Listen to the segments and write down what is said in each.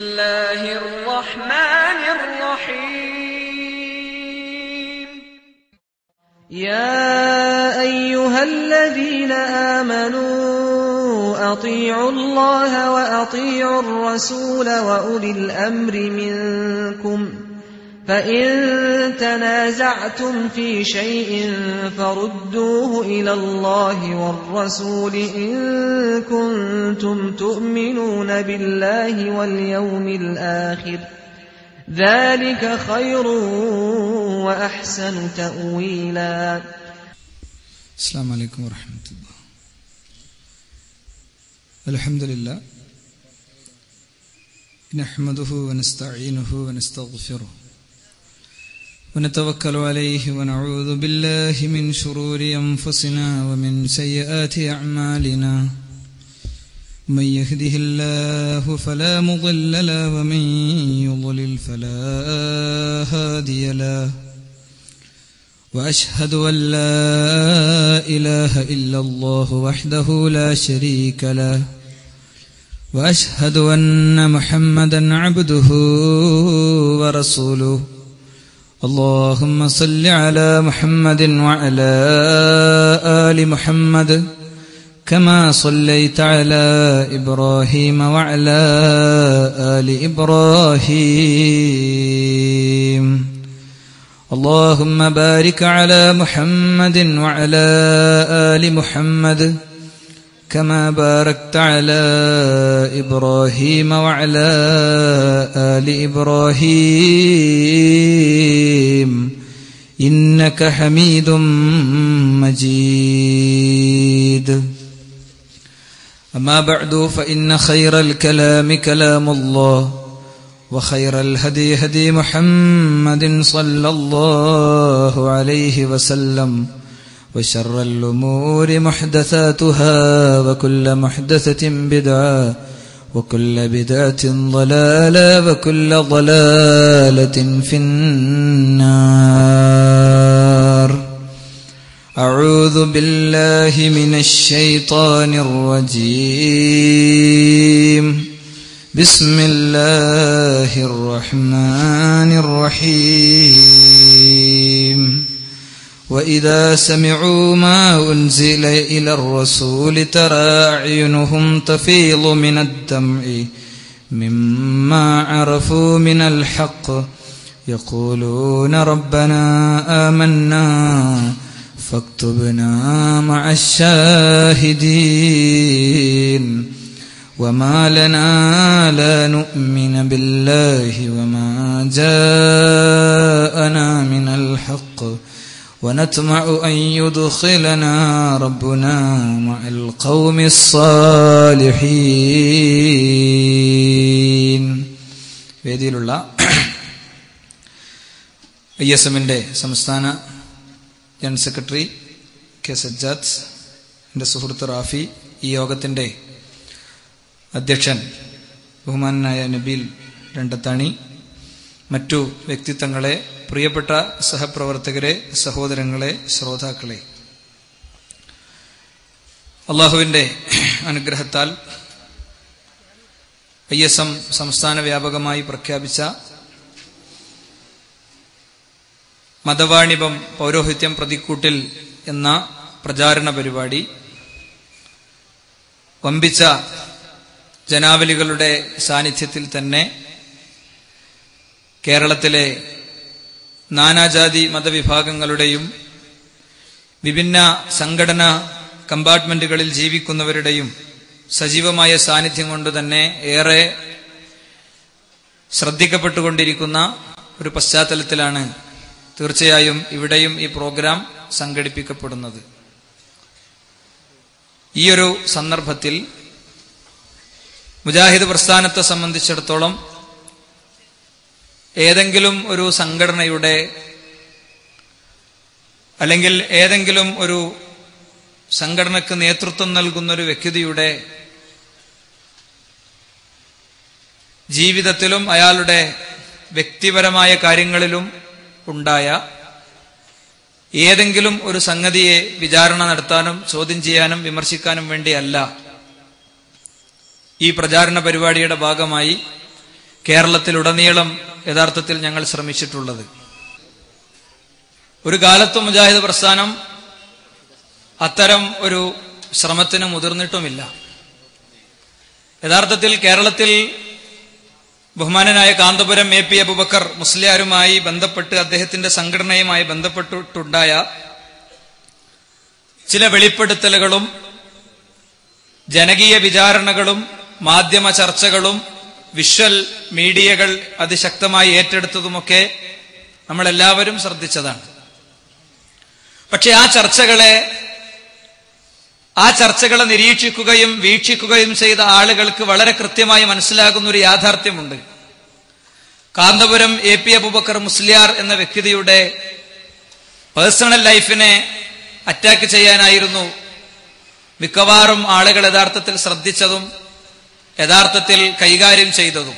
الله الرحمن الرحيم يا أيها الذين آمنوا أطيعوا الله وأطيعوا الرسول وأولي الأمر منكم فإن تنازعتم في شيء فردوه إلى الله والرسول إن كنتم تؤمنون بالله واليوم الآخر ذلك خير وأحسن تأويلا. السلام عليكم ورحمة الله. الحمد لله نحمده ونستعينه ونستغفره ونتوكل عليه ونعوذ بالله من شرور أنفسنا ومن سيئات أعمالنا من يهده الله فلا مضل له ومن يضلل فلا هادي له وأشهد أن لا إله إلا الله وحده لا شريك له وأشهد أن محمدا عبده ورسوله. اللهم صل على محمد وعلى آل محمد كما صليت على إبراهيم وعلى آل إبراهيم. اللهم بارك على محمد وعلى آل محمد كما باركت على إبراهيم وعلى آل إبراهيم إنك حميد مجيد. أما بعد فإن خير الكلام كلام الله وخير الهدي هدي محمد صلى الله عليه وسلم وشر الأمور محدثاتها وكل محدثة بدعة وكل بدعة ضلالة وكل ضلالة في النار. أعوذ بالله من الشيطان الرجيم. بسم الله الرحمن الرحيم. وإذا سمعوا ما أنزل إلى الرسول ترى أعينهم تفيض من الدمع مما عرفوا من الحق يقولون ربنا آمنا فاكتبنا مع الشاهدين. وما لنا لا نؤمن بالله وما جاءنا من الحق ونطمع أن يدخلنا ربنا مع القوم الصالحين. വേദിയിലുള്ള ISMന്റെ സംസ്ഥാന general secretary K Sajjad, എൻ്റെ സുഹൃത്ത് റാഫി, ഈ യോഗത്തിൻ്റെ അധ്യക്ഷൻ ബഹുമാനനായ നബീൽ രണ്ടത്താണി, മറ്റു വ്യക്തിത്വങ്ങളെ, പ്രിയപ്പെട്ട സഹപ്രവർത്തകരെ, സഹോദരങ്ങളെ, ശ്രോതാക്കളെ, അള്ളാഹുവിൻ്റെ അനുഗ്രഹത്താൽ ISM സംസ്ഥാന വ്യാപകമായി പ്രഖ്യാപിച്ച മതവാണിഭം പൗരോഹിത്യം പ്രതിക്കൂട്ടിൽ എന്ന പ്രചാരണ പരിപാടി വമ്പിച്ച ജനാവലികളുടെ സാന്നിധ്യത്തിൽ തന്നെ കേരളത്തിലെ നാനാജാതി മതവിഭാഗങ്ങളുടെയും വിഭിന്ന സംഘടനാ കമ്പാർട്ട്മെന്റുകളിൽ ജീവിക്കുന്നവരുടെയും സജീവമായ സാന്നിധ്യം കൊണ്ട് തന്നെ ഏറെ ശ്രദ്ധിക്കപ്പെട്ടുകൊണ്ടിരിക്കുന്ന ഒരു പശ്ചാത്തലത്തിലാണ് തീർച്ചയായും ഇവിടെയും ഈ പ്രോഗ്രാം സംഘടിപ്പിക്കപ്പെടുന്നത്. ഈയൊരു സന്ദർഭത്തിൽ മുജാഹിദ് പ്രസ്ഥാനത്തെ സംബന്ധിച്ചിടത്തോളം ഏതെങ്കിലും ഒരു സംഘടനയുടെ അല്ലെങ്കിൽ ഏതെങ്കിലും ഒരു സംഘടനക്ക് നേതൃത്വം നൽകുന്ന ഒരു വ്യക്തിയുടെ ജീവിതത്തിലും അയാളുടെ വ്യക്തിപരമായ കാര്യങ്ങളിലും ഉണ്ടായ ഏതെങ്കിലും ഒരു സംഗതിയെ വിചാരണ നടത്താനും ചോദ്യം ചെയ്യാനും വിമർശിക്കാനും വേണ്ടിയല്ല ഈ പ്രചാരണ പരിപാടിയുടെ ഭാഗമായി കേരളത്തിലുടനീളം യഥാർത്ഥത്തിൽ ഞങ്ങൾ ശ്രമിച്ചിട്ടുള്ളത്. ഒരു കാലത്തും മുജാഹിദ് പ്രസ്ഥാനം അത്തരം ഒരു ശ്രമത്തിന് മുതിർന്നിട്ടുമില്ല. യഥാർത്ഥത്തിൽ കേരളത്തിൽ ബഹുമാനനായ കാന്തപുരം AP അബൂബക്കർ മുസ്ലിയാരുമായി ബന്ധപ്പെട്ട് അദ്ദേഹത്തിന്റെ സംഘടനയുമായി ബന്ധപ്പെട്ടിട്ടുണ്ടായ ചില വെളിപ്പെടുത്തലുകളും ജനകീയ വിചാരണകളും മാധ്യമ ചർച്ചകളും വിഷ്വൽ മീഡിയകൾ അതിശക്തമായി ഏറ്റെടുത്തതുമൊക്കെ നമ്മളെല്ലാവരും ശ്രദ്ധിച്ചതാണ്. പക്ഷെ ആ ചർച്ചകളെ നിരീക്ഷിക്കുകയും വീക്ഷിക്കുകയും ചെയ്ത ആളുകൾക്ക് വളരെ കൃത്യമായി മനസ്സിലാകുന്ന ഒരു യാഥാർത്ഥ്യമുണ്ട്. കാന്തപുരം AP അബൂബക്കർ മുസ്ലിയാർ എന്ന വ്യക്തിയുടെ പേഴ്സണൽ ലൈഫിനെ അറ്റാക്ക് ചെയ്യാനായിരുന്നു മിക്കവാറും ആളുകൾ യഥാർത്ഥത്തിൽ ശ്രദ്ധിച്ചതും യഥാർത്ഥത്തിൽ കൈകാര്യം ചെയ്തതും.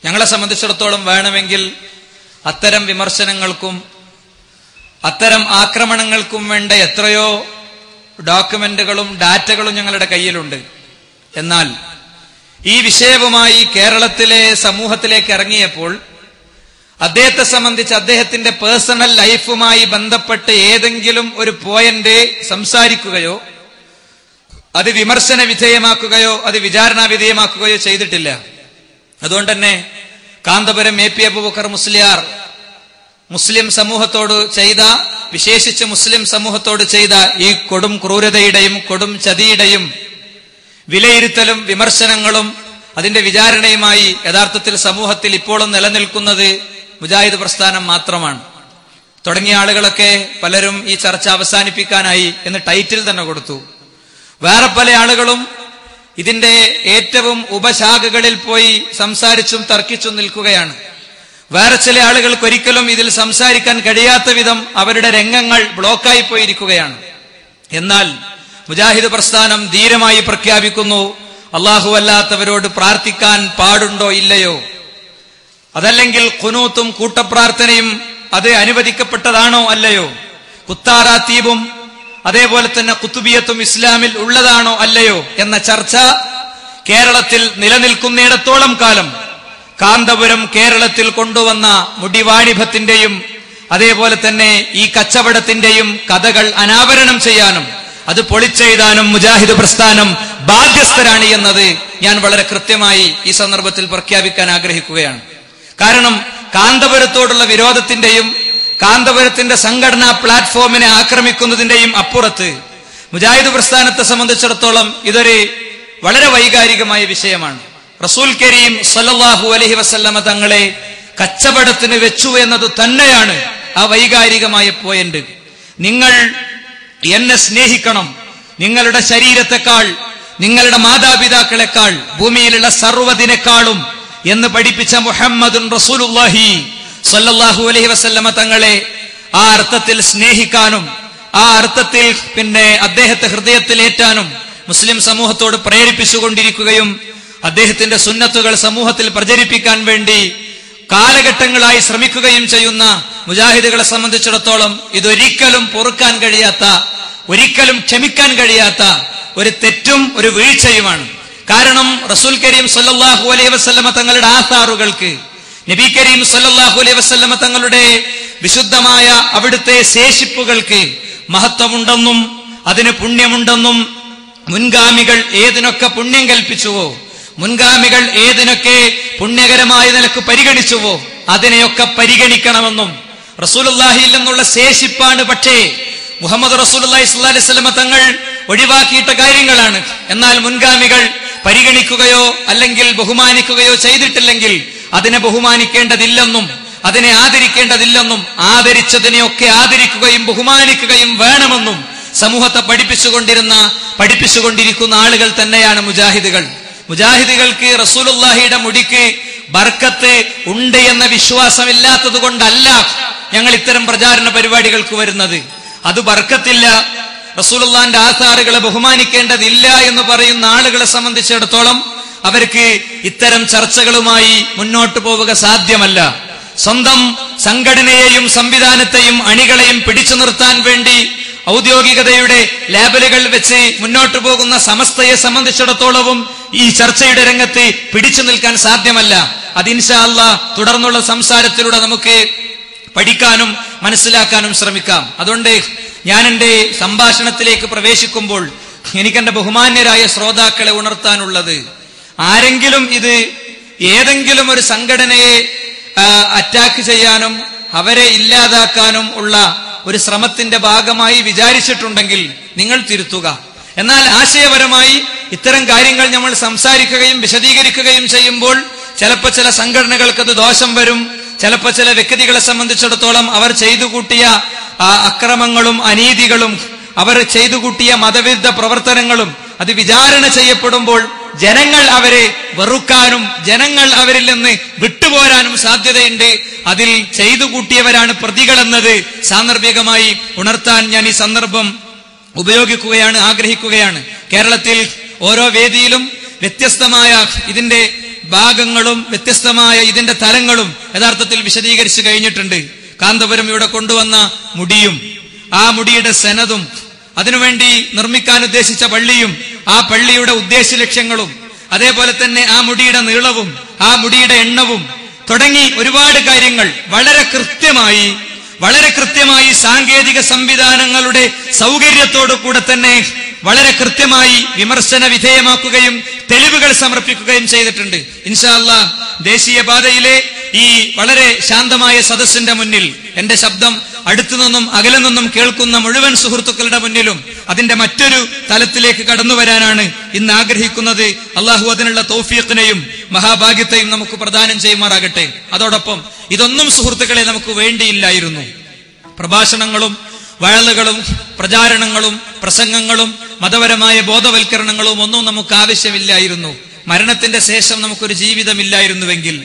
ഞങ്ങളെ സംബന്ധിച്ചിടത്തോളം വേണമെങ്കിൽ അത്തരം വിമർശനങ്ങൾക്കും അത്തരം ആക്രമണങ്ങൾക്കും വേണ്ട എത്രയോ ഡോക്യുമെന്റുകളും ഡാറ്റകളും ഞങ്ങളുടെ കയ്യിലുണ്ട്. എന്നാൽ ഈ വിഷയവുമായി കേരളത്തിലെ സമൂഹത്തിലേക്ക് ഇറങ്ങിയപ്പോൾ അദ്ദേഹത്തെ സംബന്ധിച്ച് അദ്ദേഹത്തിന്റെ പേഴ്സണൽ ലൈഫുമായി ബന്ധപ്പെട്ട് ഏതെങ്കിലും ഒരു പോയിന്റ് സംസാരിക്കുകയോ അത് വിമർശന വിധേയമാക്കുകയോ അത് വിചാരണാ വിധേയമാക്കുകയോ ചെയ്തിട്ടില്ല. അതുകൊണ്ട് തന്നെ കാന്തപുരം AP അബൂബക്കർ മുസ്ലിയാർ മുസ്ലിം സമൂഹത്തോട് ചെയ്ത, വിശേഷിച്ച് മുസ്ലിം സമൂഹത്തോട് ചെയ്ത ഈ കൊടും ക്രൂരതയുടെയും കൊടും ചതിയുടെയും വിലയിരുത്തലും വിമർശനങ്ങളും അതിന്റെ വിചാരണയുമായി യഥാർത്ഥത്തിൽ സമൂഹത്തിൽ ഇപ്പോഴും നിലനിൽക്കുന്നത് മുജാഹിദ് പ്രസ്ഥാനം മാത്രമാണ്. തുടങ്ങിയ ആളുകളൊക്കെ പലരും ഈ ചർച്ച അവസാനിപ്പിക്കാനായി എന്ന് ടൈറ്റിൽ തന്നെ കൊടുത്തു. വേറെ പല ആളുകളും ഇതിന്റെ ഏറ്റവും ഉപശാഖകളിൽ പോയി സംസാരിച്ചും തർക്കിച്ചും നിൽക്കുകയാണ്. വേറെ ചില ആളുകൾക്ക് ഒരിക്കലും ഇതിൽ സംസാരിക്കാൻ കഴിയാത്ത വിധം അവരുടെ രംഗങ്ങൾ ബ്ലോക്കായി പോയിരിക്കുകയാണ്. എന്നാൽ മുജാഹിദ് പ്രസ്ഥാനം ധീരമായി പ്രഖ്യാപിക്കുന്നു, അല്ലാഹു അല്ലാത്തവരോട് പ്രാർത്ഥിക്കാൻ പാടുണ്ടോ ഇല്ലയോ, അതല്ലെങ്കിൽ ഖുനൂത്തും കൂട്ടപ്രാർത്ഥനയും അത് അനുവദിക്കപ്പെട്ടതാണോ അല്ലയോ, കുത്താറാത്തീബും അതേപോലെ തന്നെ കുത്തുബിയത്തും ഇസ്ലാമിൽ ഉള്ളതാണോ അല്ലയോ എന്ന ചർച്ച കേരളത്തിൽ നിലനിൽക്കുന്നിടത്തോളം കാലം കാന്തപുരം കേരളത്തിൽ കൊണ്ടുവന്ന മുടിവാണിഭത്തിന്റെയും അതേപോലെ തന്നെ ഈ കച്ചവടത്തിന്റെയും കഥകൾ അനാവരണം ചെയ്യാനും അത് പൊളിച്ചെഴുതാനും മുജാഹിദ് പ്രസ്ഥാനം ബാധ്യസ്ഥരാണ് എന്നത് ഞാൻ വളരെ കൃത്യമായി ഈ സന്ദർഭത്തിൽ പ്രഖ്യാപിക്കാൻ ആഗ്രഹിക്കുകയാണ്. കാരണം കാന്തപുരത്തോടുള്ള വിരോധത്തിന്റെയും കാന്തപുരത്തിന്റെ സംഘടനാ പ്ലാറ്റ്ഫോമിനെ ആക്രമിക്കുന്നതിന്റെയും അപ്പുറത്ത് മുജാഹിദ് പ്രസ്ഥാനത്തെ സംബന്ധിച്ചിടത്തോളം ഇതൊരു വളരെ വൈകാരികമായ വിഷയമാണ്. റസൂൽ കരീം സല്ലല്ലാഹു അലൈഹി വസല്ലമ തങ്ങളെ കച്ചവടത്തിന് വെച്ചു എന്നത് തന്നെയാണ് ആ വൈകാരികമായ പോയിന്റ്. നിങ്ങൾ എന്നെ സ്നേഹിക്കണം, നിങ്ങളുടെ ശരീരത്തെക്കാൾ നിങ്ങളുടെ മാതാപിതാക്കളെക്കാൾ ഭൂമിയിലുള്ള സർവ്വതിനേക്കാളും എന്ന് പഠിപ്പിച്ച മുഹമ്മദുൻ റസൂലുള്ളാഹി സല്ലല്ലാഹു അലൈഹി വസല്ലമ തങ്ങളെ ആ അർത്ഥത്തിൽ സ്നേഹിക്കാനും ആ അർത്ഥത്തിൽ പിന്നെ അദ്ദേഹത്തെ ഹൃദയത്തിലേറ്റാനും മുസ്ലിം സമൂഹത്തോട് പ്രേരിപ്പിച്ചുകൊണ്ടിരിക്കുകയും അദ്ദേഹത്തിന്റെ സുന്നത്തുകൾ സമൂഹത്തിൽ പ്രചരിപ്പിക്കാൻ വേണ്ടി കാലഘട്ടങ്ങളായി ശ്രമിക്കുകയും ചെയ്യുന്ന മുജാഹിദുകളെ സംബന്ധിച്ചിടത്തോളം ഇതൊരിക്കലും പൊറുക്കാൻ കഴിയാത്ത, ഒരിക്കലും ക്ഷമിക്കാൻ കഴിയാത്ത ഒരു തെറ്റും ഒരു വീഴ്ചയുമാണ്. കാരണം റസൂൽ കരീം സല്ലല്ലാഹു അലൈഹി വസല്ലമ തങ്ങളുടെ ആസാറുകൾക്ക്, നബി കരീം സല്ലല്ലാഹു അലൈഹി വസല്ലമ തങ്ങളുടെ വിശുദ്ധമായ അവിടുത്തെ ശേഷിപ്പുകൾക്ക് മഹത്വമുണ്ടെന്നും അതിന് പുണ്യമുണ്ടെന്നും മുൻഗാമികൾ ഏതിനൊക്കെ പുണ്യം കൽപ്പിച്ചുവോ, മുൻഗാമികൾ ഏതിനൊക്കെ പുണ്യകരമായ നിലക്ക് പരിഗണിച്ചുവോ അതിനെയൊക്കെ പരിഗണിക്കണമെന്നും റസൂലുള്ളാഹിയിൽ നിന്നുള്ള ശേഷിപ്പാണ്. പക്ഷേ മുഹമ്മദ് റസൂലുള്ളാഹി സ്വല്ലല്ലാഹു അലൈഹി വസല്ലമ തങ്ങൾ ഒഴിവാക്കിയിട്ട കാര്യങ്ങളാണ്. എന്നാൽ മുൻഗാമികൾ പരിഗണിക്കുകയോ അല്ലെങ്കിൽ ബഹുമാനിക്കുകയോ ചെയ്തിട്ടില്ലെങ്കിൽ അതിനെ ബഹുമാനിക്കേണ്ടതില്ലെന്നും അതിനെ ആദരിക്കേണ്ടതില്ലെന്നും ആദരിച്ചതിനെയൊക്കെ ആദരിക്കുകയും ബഹുമാനിക്കുകയും വേണമെന്നും സമൂഹത്തെ പഠിപ്പിച്ചുകൊണ്ടിരിക്കുന്ന ആളുകൾ തന്നെയാണ് മുജാഹിദുകൾ. മുജാഹിദുകൾക്ക് റസൂലുള്ളാഹിയുടെ മുടിക്ക് ബർക്കത്ത് ഉണ്ട് എന്ന വിശ്വാസമില്ലാത്തത് കൊണ്ടല്ല ഞങ്ങൾ ഇത്തരം പ്രചാരണ പരിപാടികൾക്ക് വരുന്നത്. അത് ബർക്കത്തില്ല, റസൂലുള്ളാഹിന്റെ ആസാറുകളെ ബഹുമാനിക്കേണ്ടതില്ല എന്ന് പറയുന്ന ആളുകളെ സംബന്ധിച്ചിടത്തോളം അവർക്ക് ഇത്തരം ചർച്ചകളുമായി മുന്നോട്ട് പോവുക സാധ്യമല്ല. സ്വന്തം സംഘടനയെയും സംവിധാനത്തെയും അണികളെയും പിടിച്ചു നിർത്താൻ വേണ്ടി ഔദ്യോഗികതയുടെ ലേബലുകൾ വെച്ച് മുന്നോട്ടു പോകുന്ന സമസ്തയെ സംബന്ധിച്ചിടത്തോളവും ഈ ചർച്ചയുടെ രംഗത്ത് പിടിച്ചു നിൽക്കാൻ സാധ്യമല്ല. അത് ഇൻഷാ അല്ലാഹ് തുടർന്നുള്ള സംസാരത്തിലൂടെ നമുക്ക് പഠിക്കാനും മനസ്സിലാക്കാനും ശ്രമിക്കാം. അതുകൊണ്ട് ഞാൻ എന്റെ സംഭാഷണത്തിലേക്ക് പ്രവേശിക്കുമ്പോൾ എനിക്കെന്റെ ബഹുമാന്യരായ ശ്രോതാക്കളെ ഉണർത്താനുള്ളത്, ആരെങ്കിലും ഇത് ഏതെങ്കിലും ഒരു സംഘടനയെ അറ്റാക്ക് ചെയ്യാനും അവരെ ഇല്ലാതാക്കാനും ഉള്ള ഒരു ശ്രമത്തിന്റെ ഭാഗമായി വിചാരിച്ചിട്ടുണ്ടെങ്കിൽ നിങ്ങൾ തിരുത്തുക. എന്നാൽ ആശയപരമായി ഇത്തരം കാര്യങ്ങൾ നമ്മൾ സംസാരിക്കുകയും വിശദീകരിക്കുകയും ചെയ്യുമ്പോൾ ചിലപ്പോൾ ചില സംഘടനകൾക്ക് അത് ദോഷം വരും. ചിലപ്പോൾ ചില വ്യക്തികളെ സംബന്ധിച്ചിടത്തോളം അവർ ചെയ്തു കൂട്ടിയ അക്രമങ്ങളും അനീതികളും അവർ ചെയ്തു കൂട്ടിയ മതവിരുദ്ധ പ്രവർത്തനങ്ങളും അത് വിചാരണ ചെയ്യപ്പെടുമ്പോൾ ജനങ്ങൾ അവരെ വെറുക്കാനും ജനങ്ങൾ അവരിൽ നിന്ന് വിട്ടുപോരാനും സാധ്യതയുണ്ട്. അതിൽ ചെയ്തു കൂട്ടിയവരാണ് പ്രതികളെന്നത് സാന്ദർഭികമായി ഉണർത്താൻ ഞാൻ ഈ സന്ദർഭം ഉപയോഗിക്കുകയാണ്, ആഗ്രഹിക്കുകയാണ്. കേരളത്തിൽ ഓരോ വേദിയിലും വ്യത്യസ്തമായ ഇതിന്റെ ഭാഗങ്ങളും വ്യത്യസ്തമായ ഇതിന്റെ തലങ്ങളും യഥാർത്ഥത്തിൽ വിശദീകരിച്ചു കഴിഞ്ഞിട്ടുണ്ട്. കാന്തപുരം ഇവിടെ കൊണ്ടുവന്ന മുടിയും ആ മുടിയുടെ സനതും അതിനുവേണ്ടി നിർമ്മിക്കാൻ ഉദ്ദേശിച്ച പള്ളിയും ആ പള്ളിയുടെ ഉദ്ദേശ ലക്ഷ്യങ്ങളും അതേപോലെ തന്നെ ആ മുടിയുടെ നീളവും ആ മുടിയുടെ എണ്ണവും തുടങ്ങി ഒരുപാട് കാര്യങ്ങൾ വളരെ കൃത്യമായി സാങ്കേതിക സംവിധാനങ്ങളുടെ സൗകര്യത്തോടു കൂടെ തന്നെ വളരെ കൃത്യമായി വിമർശന വിധേയമാക്കുകയും തെളിവുകൾ സമർപ്പിക്കുകയും ചെയ്തിട്ടുണ്ട്. ഇൻഷാ അല്ലാഹ് ദേശീയപാതയിലെ ഈ വളരെ ശാന്തമായ സദസ്സിന്റെ മുന്നിൽ എന്റെ ശബ്ദം അടുത്തു നിന്നും അകലെ നിന്നും കേൾക്കുന്ന മുഴുവൻ സുഹൃത്തുക്കളുടെ മുന്നിലും അതിന്റെ മറ്റൊരു തലത്തിലേക്ക് കടന്നു വരാനാണ് ഇന്ന് ആഗ്രഹിക്കുന്നത്. അള്ളാഹു അതിനുള്ള തൗഫീഖിനെയും മഹാഭാഗ്യത്തെയും നമുക്ക് പ്രദാനം ചെയ്യുമാറാകട്ടെ. അതോടൊപ്പം ഇതൊന്നും സുഹൃത്തുക്കളെ നമുക്ക് വേണ്ടിയില്ലായിരുന്നു. പ്രഭാഷണങ്ങളും വഴലുകളും പ്രചാരണങ്ങളും പ്രസംഗങ്ങളും മതപരമായ ബോധവൽക്കരണങ്ങളും ഒന്നും നമുക്ക് ആവശ്യമില്ലായിരുന്നു. മരണത്തിന്റെ ശേഷം നമുക്കൊരു ജീവിതമില്ലായിരുന്നുവെങ്കിൽ,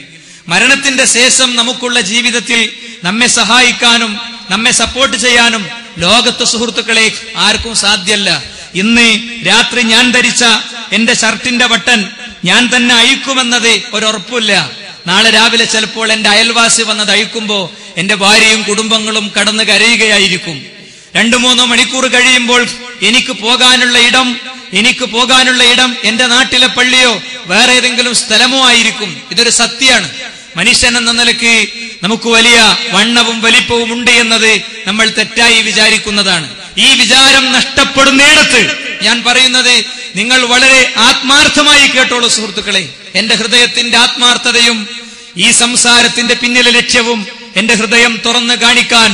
മരണത്തിന്റെ ശേഷം നമുക്കുള്ള ജീവിതത്തിൽ നമ്മെ സഹായിക്കാനും നമ്മെ സപ്പോർട്ട് ചെയ്യാനും ലോകത്തെ സുഹൃത്തുക്കളെ ആർക്കും സാധ്യല്ല. ഇന്ന് രാത്രി ഞാൻ ധരിച്ച എന്റെ ഷർട്ടിന്റെ ബട്ടൺ ഞാൻ തന്നെ അഴിക്കുമെന്നത് ഒരുറപ്പില്ല. നാളെ രാവിലെ ചിലപ്പോൾ എന്റെ അയൽവാസി വന്നത് അഴിക്കുമ്പോ എന്റെ ഭാര്യയും കുടുംബങ്ങളും കടന്നു കരയുകയായിരിക്കും. 2-3 മണിക്കൂർ കഴിയുമ്പോൾ എനിക്ക് പോകാനുള്ള ഇടം എന്റെ നാട്ടിലെ പള്ളിയോ വേറെ ഏതെങ്കിലും സ്ഥലമോ ആയിരിക്കും. ഇതൊരു സത്യമാണ്. മനുഷ്യൻ എന്ന നിലയ്ക്ക് നമുക്ക് വലിയ വണ്ണവും വലിപ്പവും ഉണ്ട് എന്നത് നമ്മൾ തെറ്റായി വിചാരിക്കുന്നതാണ്. ഈ വിചാരം നഷ്ടപ്പെടുന്നിടത്ത് ഞാൻ പറയുന്നത് നിങ്ങൾ വളരെ ആത്മാർത്ഥമായി കേട്ടോളൂ സുഹൃത്തുക്കളെ. എന്റെ ഹൃദയത്തിന്റെ ആത്മാർത്ഥതയും ഈ സംസാരത്തിന്റെ പിന്നിലെ ലക്ഷ്യവും എന്റെ ഹൃദയം തുറന്നു കാണിക്കാൻ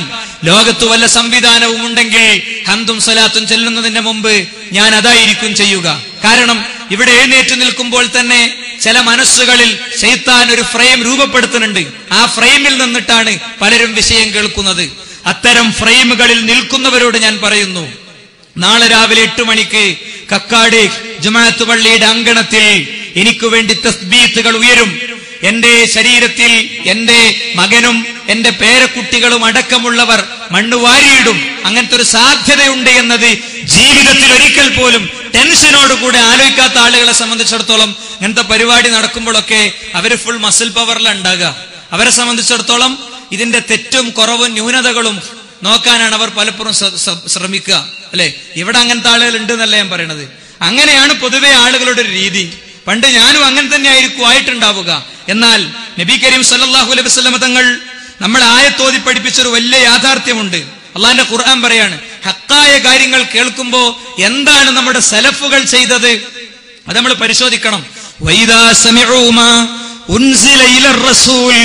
ലോകത്ത് വല്ല സംവിധാനവും ഉണ്ടെങ്കിൽ ഹംദും സലാത്തും ചെല്ലുന്നതിന് മുമ്പ് ഞാൻ അതായിരിക്കും ചെയ്യുക. കാരണം ഇവിടെ എഴുന്നേറ്റ് നിൽക്കുമ്പോൾ തന്നെ ചില മനസ്സുകളിൽ ശൈത്താൻ ഒരു ഫ്രെയിം രൂപപ്പെടുത്തുന്നുണ്ട്. ആ ഫ്രെയിമിൽ നിന്നിട്ടാണ് പലരും വിഷയം കേൾക്കുന്നത്. അത്തരം ഫ്രെയിമുകളിൽ നിൽക്കുന്നവരോട് ഞാൻ പറയുന്നു, നാളെ രാവിലെ 8 മണിക്ക് കക്കാട് ജുമാഅത്ത് പള്ളിയുടെ അങ്കണത്തിൽ എനിക്ക് വേണ്ടി തസ്ബീത്തുകൾ ഉയരും. എന്റെ ശരീരത്തിൽ എന്റെ മകനും എന്റെ പേരക്കുട്ടികളും അടക്കമുള്ളവർ മണ്ണ് വാരിയിടും. അങ്ങനത്തെ ഒരു സാധ്യതയുണ്ട് എന്നത് ജീവിതത്തിൽ ഒരിക്കൽ പോലും ടെൻഷനോടുകൂടെ ആലോചിക്കാത്ത ആളുകളെ സംബന്ധിച്ചിടത്തോളം അങ്ങനത്തെ പരിപാടി നടക്കുമ്പോഴൊക്കെ അവര് ഫുൾ മസിൽ പവറിലാണ് ഉണ്ടാകുക. അവരെ സംബന്ധിച്ചിടത്തോളം ഇതിന്റെ തെറ്റും കുറവും ന്യൂനതകളും നോക്കാനാണ് അവർ പലപ്പോഴും ശ്രമിക്കുക. അല്ലെ, ഇവിടെ അങ്ങനത്തെ ആളുകൾ ഉണ്ട് എന്നല്ല ഞാൻ പറയണത്. അങ്ങനെയാണ് പൊതുവെ ആളുകളുടെ ഒരു രീതി. പണ്ട് ഞാനും അങ്ങനെ തന്നെ ആയിട്ടുണ്ടാവുക. എന്നാൽ നബി കരീം സല്ലല്ലാഹു അലൈഹി വസല്ലം തങ്ങൾ നമ്മൾ ആയത്തോതി പഠിപ്പിച്ചൊരു വലിയ യാഥാർത്ഥ്യമുണ്ട്. അള്ളാഹിന്റെ ഖുർആൻ പറയാണ്, ഹക്കായ കാര്യങ്ങൾ കേൾക്കുമ്പോ എന്താണ് നമ്മുടെ സലഫുകൾ ചെയ്തത് അത് നമ്മൾ പരിശോധിക്കണം. വൈദാ സമിഉ മാ ഉൻസില ഇലർ റസൂൽ,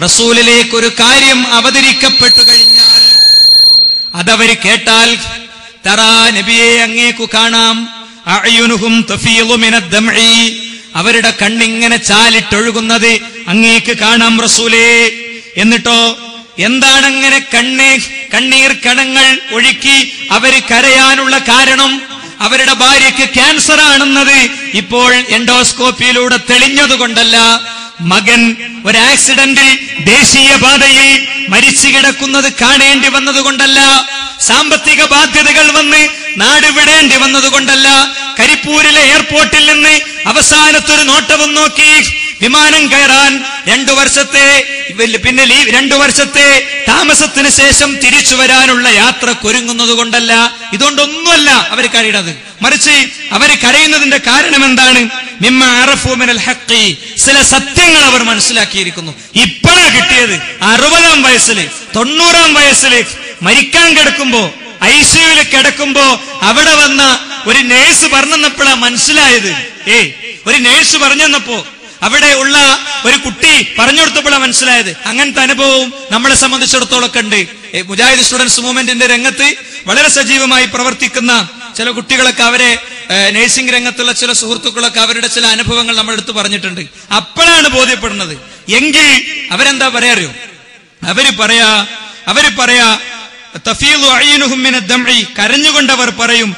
റസൂലിലേക്ക് ഒരു കാര്യം അവതരിക്കപ്പെട്ടു കഴിഞ്ഞാൽ അതവര് കേട്ടാൽ, തറാ നബിയെ അങ്ങേക്കു കാണാം, അഅ്യുനുഹും തഫീളു മിനദ് ദംഇ, അവരുടെ കണ്ണിങ്ങനെ ചാലിട്ടൊഴുകുന്നത് അങ്ങേക്ക് കാണാം റസൂലേ. എന്നിട്ടോ എന്താണ് അങ്ങനെ കണ്ണീർ കണങ്ങൾ ഒഴുക്കി അവര് കരയാനുള്ള കാരണം? അവരുടെ ഭാര്യയ്ക്ക് ക്യാൻസർ ആണെന്നത് ഇപ്പോൾ എൻഡോസ്കോപ്പിയിലൂടെ തെളിഞ്ഞതുകൊണ്ടല്ല, മകൻ ഒരു ആക്സിഡന്റിൽ ദേശീയപാതയിൽ മരിച്ചു കിടക്കുന്നത് കാണേണ്ടി വന്നതുകൊണ്ടല്ല, സാമ്പത്തിക ബാധ്യതകൾ വന്ന് നാട് വിടേണ്ടി വന്നതുകൊണ്ടല്ല, കരിപ്പൂരിലെ എയർപോർട്ടിൽ നിന്ന് അവസാനത്തൊരു നോട്ടവും നോക്കി വിമാനം കയറാൻ 2 വർഷത്തെ പിന്നെ 2 വർഷത്തെ താമസത്തിന് ശേഷം തിരിച്ചു വരാനുള്ള യാത്ര ഒരുങ്ങുന്നത് കൊണ്ടല്ല, ഇതുകൊണ്ടൊന്നുമല്ല അവർ കരയുന്നത്. മറിച്ച് അവർ കരയുന്നതിന്റെ കാരണം എന്താണ്? മിമ്മ അറഫു മിനൽ ഹഖ്, ചില സത്യങ്ങൾ അവർ മനസ്സിലാക്കിയിരിക്കുന്നു. ഇപ്പോഴാ കിട്ടിയത്. 60-ാം വയസ്സിൽ 90-ാം വയസ്സിൽ മരിക്കാൻ കിടക്കുമ്പോ, ICUവിൽ കിടക്കുമ്പോ അവിടെ വന്ന ഒരു നേഴ്സ് പറഞ്ഞപ്പോഴാ മനസ്സിലായത്. ഒരു നേഴ്സ് പറഞ്ഞപ്പോ, അവിടെ ഉള്ള ഒരു കുട്ടി പറഞ്ഞു കൊടുത്തപ്പോഴാണ് മനസ്സിലായത്. അങ്ങനത്തെ അനുഭവവും നമ്മളെ സംബന്ധിച്ചിടത്തോളം ഒക്കെ ഉണ്ട്. മുജാഹിദ് സ്റ്റുഡൻസ് മൂവ്മെന്റിന്റെ രംഗത്ത് വളരെ സജീവമായി പ്രവർത്തിക്കുന്ന ചില കുട്ടികളൊക്കെ, അവരെ നഴ്സിംഗ് രംഗത്തുള്ള ചില സുഹൃത്തുക്കളൊക്കെ അവരുടെ ചില അനുഭവങ്ങൾ നമ്മളെടുത്ത് പറഞ്ഞിട്ടുണ്ട്. അപ്പോഴാണ് ബോധ്യപ്പെടുന്നത്. എങ്കിൽ അവരെന്താ പറയാറിയോ? അവര് പറയാ തഫീദു അയ്യുനുഹും മിനദ് ദംഇ, കരഞ്ഞുകൊണ്ടവർ പറയും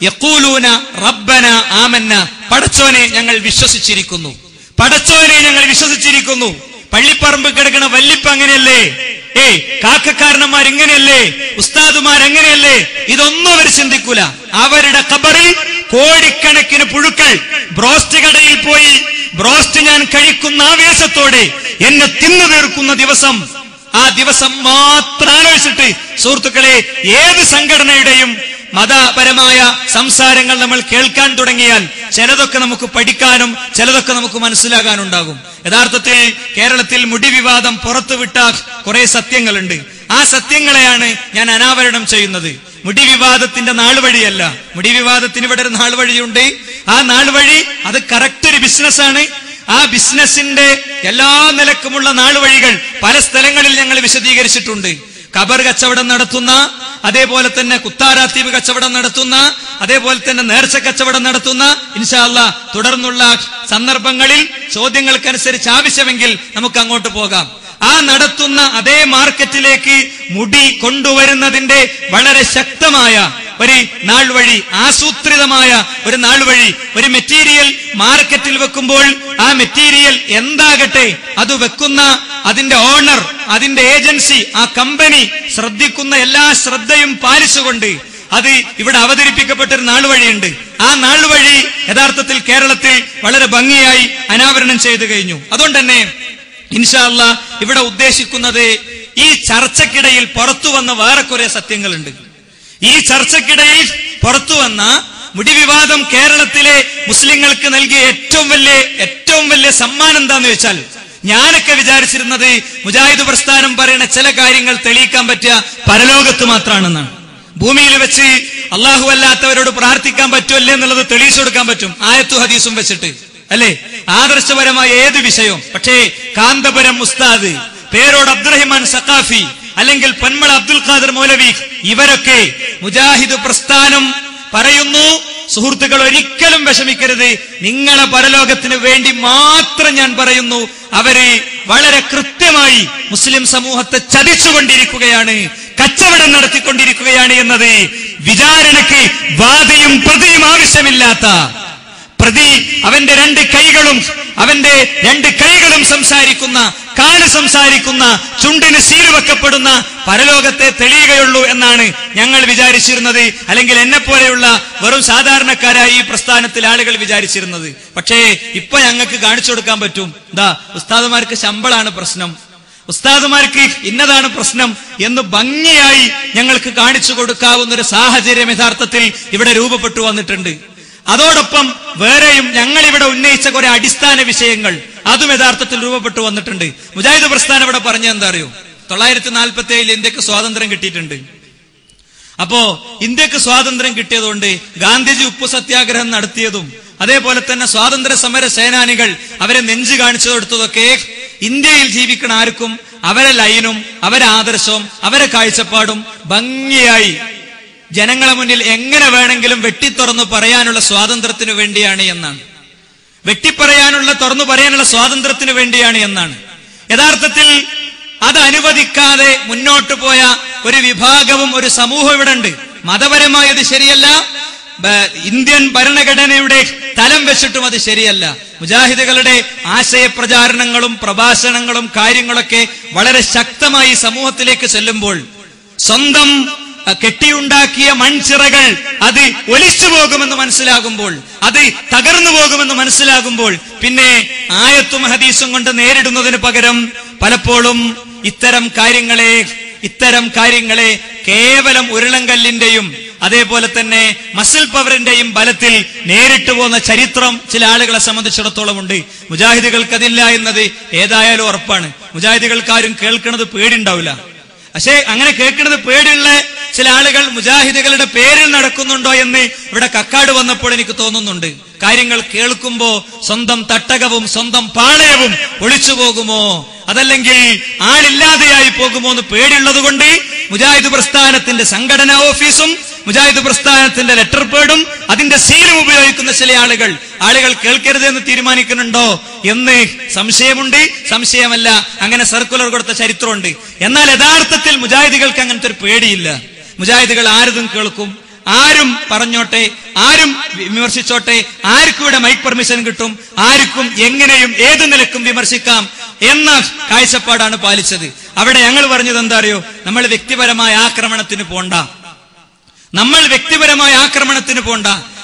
യഖൂലൂന റബ്ബന ആമന്ന, പടച്ചോനെ ഞങ്ങൾ വിശ്വസിച്ചിരിക്കുന്നു, പടച്ചോനെ ഞങ്ങൾ വിശ്വസിച്ചിരിക്കുന്നു. പള്ളിപ്പറമ്പ് കിടക്കണ വല്ലിപ്പ അങ്ങനെയല്ലേ? കാക്കക്കാരന്മാർ ഇങ്ങനെയല്ലേ? ഉസ്താദുമാർ അങ്ങനെയല്ലേ? ഇതൊന്നും അവർ ചിന്തിക്കൂല. അവരുടെ ഖബറിൽ കോടിക്കണക്കിന് പുഴുക്കൾ ബ്രോസ്റ്റ് കടയിൽ പോയി ബ്രോസ്റ്റ് ഞാൻ കഴിക്കുന്ന ആവേശത്തോടെ എന്നെ തിന്നു തീർക്കുന്ന ദിവസം, ആ ദിവസം മാത്രം ആലോചിച്ചിട്ട് സുഹൃത്തുക്കളെ, ഏത് സംഘടനയുടെയും മതപരമായ സംസാരങ്ങൾ നമ്മൾ കേൾക്കാൻ തുടങ്ങിയാൽ ചിലതൊക്കെ നമുക്ക് പഠിക്കാനും ചിലതൊക്കെ നമുക്ക് മനസ്സിലാകാനുണ്ടാകും. യഥാർത്ഥത്തിൽ കേരളത്തിൽ മുടി വിവാദം പുറത്തുവിട്ട കുറെ സത്യങ്ങളുണ്ട്. ആ സത്യങ്ങളെയാണ് ഞാൻ അനാവരണം ചെയ്യുന്നത്. മുടി വിവാദത്തിന്റെ നാളുവഴിയല്ല. മുടി വിവാദത്തിന് ഇവിടെ ഒരു നാളുവഴിയുണ്ട്. ആ നാളുവഴി അത് കറക്റ്റ് ഒരു ബിസിനസ്സാണ്. ആ ബിസിനസിന്റെ എല്ലാ നിലക്കുമുള്ള നാളുവഴികൾ പല സ്ഥലങ്ങളിൽ ഞങ്ങൾ വിശദീകരിച്ചിട്ടുണ്ട്. ഖബർ കച്ചവടം നടത്തുന്ന, അതേപോലെ തന്നെ കുത്താരാത്തീപ് കച്ചവടം നടത്തുന്ന, അതേപോലെ തന്നെ നേർച്ച കച്ചവടം നടത്തുന്ന, ഇൻഷാ അല്ലാഹ് തുടർന്നുള്ള സന്ദർഭങ്ങളിൽ ചോദ്യങ്ങൾക്കനുസരിച്ച് ആവശ്യമെങ്കിൽ നമുക്ക് അങ്ങോട്ട് പോകാം. ആ നടത്തുന്ന അതേ മാർക്കറ്റിലേക്ക് മുടി കൊണ്ടുവരുന്നതിന്റെ വളരെ ശക്തമായ ഒരു നാൾ വഴി, ആസൂത്രിതമായ ഒരു നാൾ വഴി, ഒരു മെറ്റീരിയൽ മാർക്കറ്റിൽ വെക്കുമ്പോൾ ആ മെറ്റീരിയൽ എന്താകട്ടെ, അത് വെക്കുന്ന അതിന്റെ ഓണർ, അതിന്റെ ഏജൻസി, ആ കമ്പനി ശ്രദ്ധിക്കുന്ന എല്ലാ ശ്രദ്ധയും പാലിച്ചുകൊണ്ട് അത് ഇവിടെ അവതരിപ്പിക്കപ്പെട്ടൊരു നാളുവഴിയുണ്ട്. ആ നാളുവഴി യഥാർത്ഥത്തിൽ കേരളത്തിൽ വളരെ ഭംഗിയായി അനാവരണം ചെയ്തു കഴിഞ്ഞു. അതുകൊണ്ട് തന്നെ ഇൻഷാ അല്ലാഹ് ഇവിടെ ഉദ്ദേശിക്കുന്നത്, ഈ ചർച്ചക്കിടയിൽ പുറത്തു വന്ന വേറെ കുറെ സത്യങ്ങളുണ്ട്. ഈ ചർച്ചക്കിടയിൽ പുറത്തു വന്ന മുടി വിവാദം കേരളത്തിലെ മുസ്ലിങ്ങൾക്ക് നൽകിയ ഏറ്റവും വലിയ സമ്മാനം എന്താന്ന് വെച്ചാൽ, ഞാനൊക്കെ വിചാരിച്ചിരുന്നത് മുജാഹിദ് പ്രസ്ഥാനം പറയുന്ന ചില കാര്യങ്ങൾ തെളിയിക്കാൻ പറ്റിയ പരലോകത്ത് മാത്രമാണെന്നാണ്. ഭൂമിയിൽ വെച്ച് അള്ളാഹു അല്ലാത്തവരോട് പ്രാർത്ഥിക്കാൻ പറ്റുമല്ലേ എന്നുള്ളത് തെളിയിച്ചു കൊടുക്കാൻ പറ്റും, ആയത്തും ഹദീസും വെച്ചിട്ട്, അല്ലെ? ആദർശപരമായ ഏത് വിഷയവും. പക്ഷേ കാന്തപുരം ഉസ്താദ്, പേരോട് അബ്ദുറഹിമാൻ സഖാഫി, അല്ലെങ്കിൽ പന്മള അബ്ദുൽ ഖാദർ മൗലവി, ഇവരൊക്കെ മുജാഹിദ് പ്രസ്ഥാനം പറയുന്നു, സുഹൃത്തുക്കൾ ഒരിക്കലും വിഷമിക്കരുത്, നിങ്ങളെ പരലോകത്തിന് വേണ്ടി മാത്രം ഞാൻ പറയുന്നു. അവര് വളരെ കൃത്യമായി മുസ്ലിം സമൂഹത്തെ ചതിച്ചുകൊണ്ടിരിക്കുകയാണ്, കച്ചവടം നടത്തിക്കൊണ്ടിരിക്കുകയാണ് എന്നത് വിചാരണയ്ക്ക് വാദിയും പ്രതിയും ആവശ്യമില്ലാത്ത, പ്രതി അവന്റെ രണ്ട് കൈകളും സംസാരിക്കുന്ന, കാല് സംസാരിക്കുന്ന, ചുണ്ടിന് സീൽ വെക്കപ്പെടുന്ന പരലോകത്തെ തെളിയുകയുള്ളൂ എന്നാണ് ഞങ്ങൾ വിചാരിച്ചിരുന്നത്. അല്ലെങ്കിൽ എന്നെപ്പോലെയുള്ള വെറും സാധാരണക്കാരായി ഈ പ്രസ്ഥാനത്തിൽ ആളുകൾ വിചാരിച്ചിരുന്നത്. പക്ഷേ ഇപ്പൊ ഞങ്ങൾക്ക് കാണിച്ചു കൊടുക്കാൻ പറ്റും. ഉസ്താദുമാർക്ക് ശമ്പളാണ് പ്രശ്നം, ഉസ്താദുമാർക്ക് ഇന്നതാണ് പ്രശ്നം എന്ന് ഭംഗിയായി ഞങ്ങൾക്ക് കാണിച്ചു കൊടുക്കാവുന്ന ഒരു സാഹചര്യം യഥാർത്ഥത്തിൽ ഇവിടെ രൂപപ്പെട്ടു വന്നിട്ടുണ്ട്. അതോടൊപ്പം വേറെയും ഞങ്ങൾ ഇവിടെ ഉന്നയിച്ച കുറെ അടിസ്ഥാന വിഷയങ്ങൾ അതും യഥാർത്ഥത്തിൽ രൂപപ്പെട്ടു വന്നിട്ടുണ്ട്. മുജാഹിദ് പ്രസ്ഥാനം ഇവിടെ പറഞ്ഞ എന്താ അറിയോ? 1947 ഇന്ത്യക്ക് സ്വാതന്ത്ര്യം കിട്ടിയിട്ടുണ്ട്. അപ്പോ ഇന്ത്യക്ക് സ്വാതന്ത്ര്യം കിട്ടിയതുകൊണ്ട് ഗാന്ധിജി ഉപ്പു സത്യാഗ്രഹം നടത്തിയതും, അതേപോലെ തന്നെ സ്വാതന്ത്ര്യ സമര സേനാനികൾ അവരെ നെഞ്ചു കാണിച്ചു കൊടുത്തതൊക്കെ ഇന്ത്യയിൽ ജീവിക്കണ ആർക്കും അവരെ ലൈനും അവരെ ആദർശവും അവരെ കാഴ്ചപ്പാടും ഭംഗിയായി ജനങ്ങളെ മുന്നിൽ എങ്ങനെ വേണമെങ്കിലും വെട്ടിത്തുറന്നു പറയാനുള്ള സ്വാതന്ത്ര്യത്തിന് വേണ്ടിയാണ് എന്നാണ്. തുറന്നു പറയാനുള്ള സ്വാതന്ത്ര്യത്തിന് വേണ്ടിയാണ് എന്നാണ്. യഥാർത്ഥത്തിൽ അത് അനുവദിക്കാതെ മുന്നോട്ട് പോയ ഒരു വിഭാഗവും ഒരു സമൂഹം ഇവിടെ ഉണ്ട്. മതപരമായത് ശരിയല്ല, ഇന്ത്യൻ ഭരണഘടനയുടെ തലം വെച്ചിട്ടും അത് ശരിയല്ല. മുജാഹിദുകളുടെ ആശയപ്രചാരണങ്ങളും പ്രഭാഷണങ്ങളും കാര്യങ്ങളൊക്കെ വളരെ ശക്തമായി സമൂഹത്തിലേക്ക് ചെല്ലുമ്പോൾ സ്വന്തം കെട്ടിയുണ്ടാക്കിയ മൺചിറകൾ അത് ഒലിച്ചു പോകുമെന്ന് മനസ്സിലാകുമ്പോൾ, അത് തകർന്നു പോകുമെന്ന് മനസ്സിലാകുമ്പോൾ പിന്നെ ആയത്തും ഹദീസും കൊണ്ട് നേരിടുന്നതിന് പകരം പലപ്പോഴും ഇത്തരം കാര്യങ്ങളെ കേവലം ഉരുളങ്കല്ലിന്റെയും അതേപോലെ തന്നെ മസിൽ പവറിന്റെയും ബലത്തിൽ നേരിട്ട് പോകുന്ന ചരിത്രം ചില ആളുകളെ സംബന്ധിച്ചിടത്തോളം ഉണ്ട്. മുജാഹിദുകൾക്ക് അതില്ല എന്നത് ഏതായാലും ഉറപ്പാണ്. മുജാഹിദുകൾക്ക് ആരും കേൾക്കുന്നത് പേടിണ്ടാവില്ല. പക്ഷേ അങ്ങനെ കേൾക്കുന്നത് പേടിയുള്ള ചില ആളുകൾ മുജാഹിദുകളുടെ പേരിൽ നടക്കുന്നുണ്ടോ എന്ന് ഇവിടെ കക്കാട് വന്നപ്പോൾ എനിക്ക് തോന്നുന്നുണ്ട്. കാര്യങ്ങൾ കേൾക്കുമ്പോ സ്വന്തം തട്ടകവും സ്വന്തം പാളയവും ഒളിച്ചു പോകുമോ, അതല്ലെങ്കിൽ ആളില്ലാതെയായി പോകുമോ എന്ന് പേടിയുള്ളത് കൊണ്ട് മുജാഹിദ് പ്രസ്ഥാനത്തിന്റെ സംഘടനാ ഓഫീസും മുജാഹിദ് പ്രസ്ഥാനത്തിന്റെ ലെറ്റർ പേഡും അതിന്റെ സീലും ഉപയോഗിക്കുന്ന ചില ആളുകൾ കേൾക്കരുതെന്ന് തീരുമാനിക്കുന്നുണ്ടോ എന്ന് സംശയമുണ്ട്. സംശയമല്ല, അങ്ങനെ സർക്കുലർ കൊടുത്ത ചരിത്രമുണ്ട്. എന്നാൽ യഥാർത്ഥത്തിൽ മുജാഹിദുകൾക്ക് അങ്ങനത്തെ ഒരു പേടിയില്ല. മുജാഹിദുകൾ ആരതും കേൾക്കും, ആരും പറഞ്ഞോട്ടെ, ആരും വിമർശിച്ചോട്ടെ, ആർക്കും ഇവിടെ മൈക്ക് പെർമിഷൻ കിട്ടും, ആർക്കും എങ്ങനെയും ഏത് നിലക്കും വിമർശിക്കാം എന്ന കാഴ്ചപ്പാടാണ് പാലിച്ചത്. അവിടെ ഞങ്ങൾ പറഞ്ഞത് എന്താ അറിയോ, നമ്മൾ വ്യക്തിപരമായ ആക്രമണത്തിന് പോണ്ട.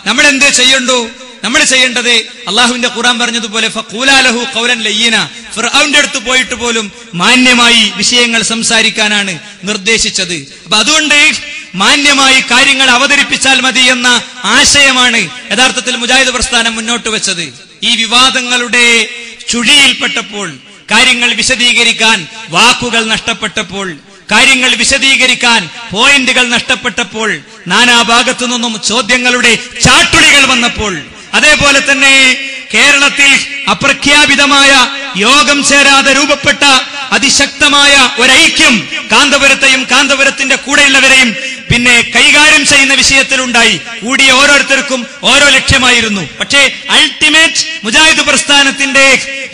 നമ്മൾ എന്തേ ചെയ്യണ്ടു? നമ്മൾ ചെയ്യേണ്ടത് അള്ളാഹുവിന്റെ ഖുർആൻ പറഞ്ഞതുപോലെ ഫഖൂലാ ലഹു ഖൗലൻ ലയ്യിന, ഫിർഔന്റെ അടുത്ത് പോയിട്ട് പോലും മാന്യമായി വിഷയങ്ങൾ സംസാരിക്കാനാണ് നിർദ്ദേശിച്ചത്. അപ്പൊ അതുകൊണ്ട് മാന്യമായി കാര്യങ്ങൾ അവതരിപ്പിച്ചാൽ മതി എന്ന ആശയമാണ് യഥാർത്ഥത്തിൽ മുജാഹിദ് പ്രസ്ഥാനം മുന്നോട്ട് വെച്ചത്. ഈ വിവാദങ്ങളുടെ ചുഴിയിൽപ്പെട്ടപ്പോൾ, കാര്യങ്ങൾ വിശദീകരിക്കാൻ വാക്കുകൾ നഷ്ടപ്പെട്ടപ്പോൾ, കാര്യങ്ങൾ വിശദീകരിക്കാൻ പോയിന്റുകൾ നഷ്ടപ്പെട്ടപ്പോൾ, നാനാഭാഗത്തു നിന്നും ചോദ്യങ്ങളുടെ ചാട്ടുളികൾ വന്നപ്പോൾ, അതേപോലെ തന്നെ കേരളത്തിൽ അപ്രഖ്യാപിതമായ യോഗം ചേരാതെ രൂപപ്പെട്ട അതിശക്തമായ ഒരൈക്യം കാന്തപുരത്തെയും കാന്തപുരത്തിന്റെ കൂടെയുള്ളവരെയും പിന്നെ കൈകാര്യം ചെയ്യുന്ന വിഷയത്തിലുണ്ടായി. കൂടിയ ഓരോരുത്തർക്കും ഓരോ ലക്ഷ്യമായിരുന്നു. പക്ഷേ അൾട്ടിമേറ്റ് മുജാഹിദ് പ്രസ്ഥാനത്തിന്റെ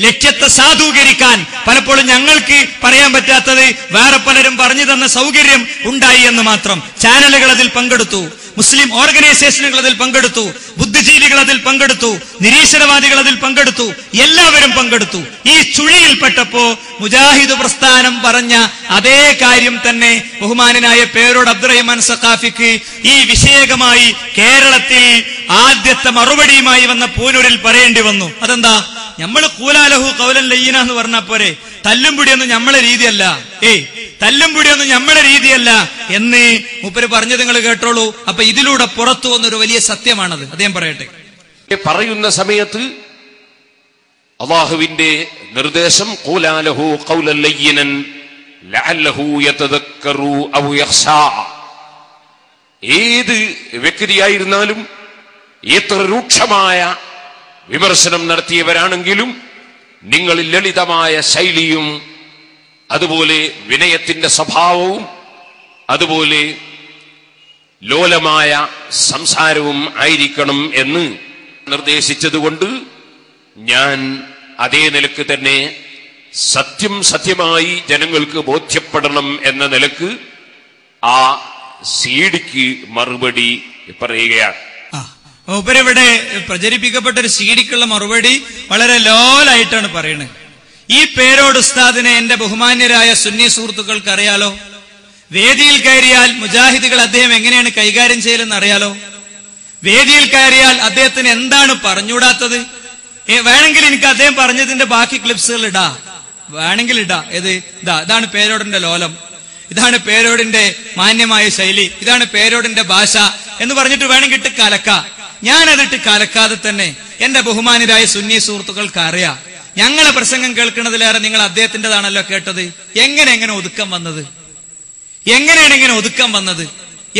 ലക്ഷ്യത്തെ സാധൂകരിക്കാൻ പലപ്പോഴും ഞങ്ങൾക്ക് പറയാൻ പറ്റാത്തത് വേറെ പലരും പറഞ്ഞു തന്ന സൗകര്യം ഉണ്ടായി എന്ന് മാത്രം. ചാനലുകൾ അതിൽ പങ്കെടുത്തു, മുസ്ലിം ഓർഗനൈസേഷനുകൾ അതിൽ പങ്കെടുത്തു, ബുദ്ധിജീവികൾ അതിൽ പങ്കെടുത്തു, നിരീശ്വരവാദികൾ അതിൽ പങ്കെടുത്തു, എല്ലാവരും പങ്കെടുത്തു. ഈ ചുഴിയിൽപ്പെട്ടപ്പോ മുജാഹിദ് പ്രസ്ഥാനം പറഞ്ഞ അതേ കാര്യം തന്നെ ബഹുമാനനായ പേരോട് അബ്ദുറഹ്മാൻ സഖാഫിക്ക് ഈ വിഷയകമായി കേരളത്തിൽ ആദ്യത്തെ മറുപടിയുമായി വന്ന പൂനൂരിൽ പറയേണ്ടി വന്നു. അതെന്താ? നമ്മൾ ഖൂലാ ലഹു ഖൗലൻ ലയ്യിന എന്ന് പറഞ്ഞാ പോരെ, തല്ലും പിടിയൊന്നും നമ്മളെ രീതിയല്ല, തല്ലും പിടിയൊന്നും നമ്മളെ രീതിയല്ല എന്ന് മൂപ്പര് പറഞ്ഞത് നിങ്ങൾ കേട്ടോളൂ. അപ്പൊ ഇതിലൂടെ പുറത്തു വന്നൊരു വലിയ സത്യമാണത്. അദ്ദേഹം പറയട്ടെ. പറയുന്ന സമയത്ത് അല്ലാഹുവിന്റെ നിർദ്ദേശം ഖൂലാ ലഹു ഖൗലൻ ലയ്യിനൻ ലഅല്ലഹു യതദക്കറു ഔ യഖ്ശാ. ഏത് വ്യക്തിയായിരുന്നാലും എത്ര രൂക്ഷമായ വിമർശനം നടത്തിയവരാണെങ്കിലും നിങ്ങൾ ലളിതമായ ശൈലിയും അതുപോലെ വിനയത്തിന്റെ സ്വഭാവവും അതുപോലെ ലോലമായ സംസാരവും ആയിരിക്കണം എന്ന് നിർദ്ദേശിച്ചതുകൊണ്ട് ഞാൻ അതേ നിലക്ക് തന്നെ സത്യമായി ജനങ്ങൾക്ക് ബോധ്യപ്പെടണം എന്ന നിലക്ക് ആ സീഡിക്ക് മറുപടി പറയുകയാണ്. മൂപ്പരിവിടെ പ്രചരിപ്പിക്കപ്പെട്ട ഒരു സീഡിക്കുള്ള മറുപടി വളരെ ലോലായിട്ടാണ് പറയുന്നത്. ഈ പേരോട് ഉസ്താദിനെ എന്റെ ബഹുമാന്യരായ സുന്നി സുഹൃത്തുക്കൾക്ക് അറിയാലോ. വേദിയിൽ കയറിയാൽ മുജാഹിദുകൾ അദ്ദേഹം എങ്ങനെയാണ് കൈകാര്യം ചെയ്യലെന്ന് അറിയാലോ. വേദിയിൽ കയറിയാൽ അദ്ദേഹത്തിന് എന്താണ് പറഞ്ഞുകൂടാത്തത്? വേണമെങ്കിൽ എനിക്ക് അദ്ദേഹം പറഞ്ഞതിന്റെ ബാക്കി ക്ലിപ്സുകൾ വേണമെങ്കിൽ ഇതാണ് പേരോടിന്റെ ലോലം, ഇതാണ് പേരോടിന്റെ മാന്യമായ ശൈലി, ഇതാണ് പേരോടിന്റെ ഭാഷ എന്ന് പറഞ്ഞിട്ട് വേണമെങ്കിൽ ഇട്ട് കലക്കാം. ഞാനതിട്ട് കലക്കാതെ തന്നെ എന്റെ ബഹുമാനരായ സുന്നി സുഹൃത്തുക്കൾക്ക് അറിയാം, ഞങ്ങളെ പ്രസംഗം കേൾക്കുന്നതിലേറെ നിങ്ങൾ അദ്ദേഹത്തിൻ്റെതാണല്ലോ കേട്ടത്. എങ്ങനെ ഒതുക്കം വന്നത്? എങ്ങനെയാണ് ഇങ്ങനെ ഒതുക്കം വന്നത്?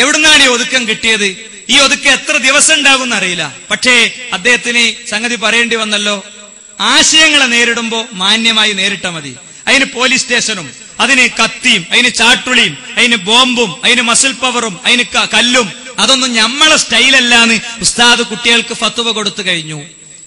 എവിടുന്നാണ് ഈ ഒതുക്കം കിട്ടിയത്? ഈ ഒതുക്കം എത്ര ദിവസം ഉണ്ടാകും എന്നറിയില്ല. പക്ഷേ അദ്ദേഹത്തിന് സംഗതി പറയേണ്ടി വന്നല്ലോ. ആശയങ്ങളെ നേരിടുമ്പോ മാന്യമായി നേരിട്ടാ മതി. അതിന് പോലീസ് സ്റ്റേഷനും, അതിന് കത്തിയും, അതിന് ചാട്ടുളിയും, അതിന് ബോംബും, അതിന് മസിൽ പവറും, അതിന് കല്ലും, അതൊന്നും നമ്മളെ സ്റ്റൈലല്ലാന്ന് ഉസ്താദ് കുട്ടികൾക്ക് ഫത്വ കൊടുത്തു കഴിഞ്ഞു.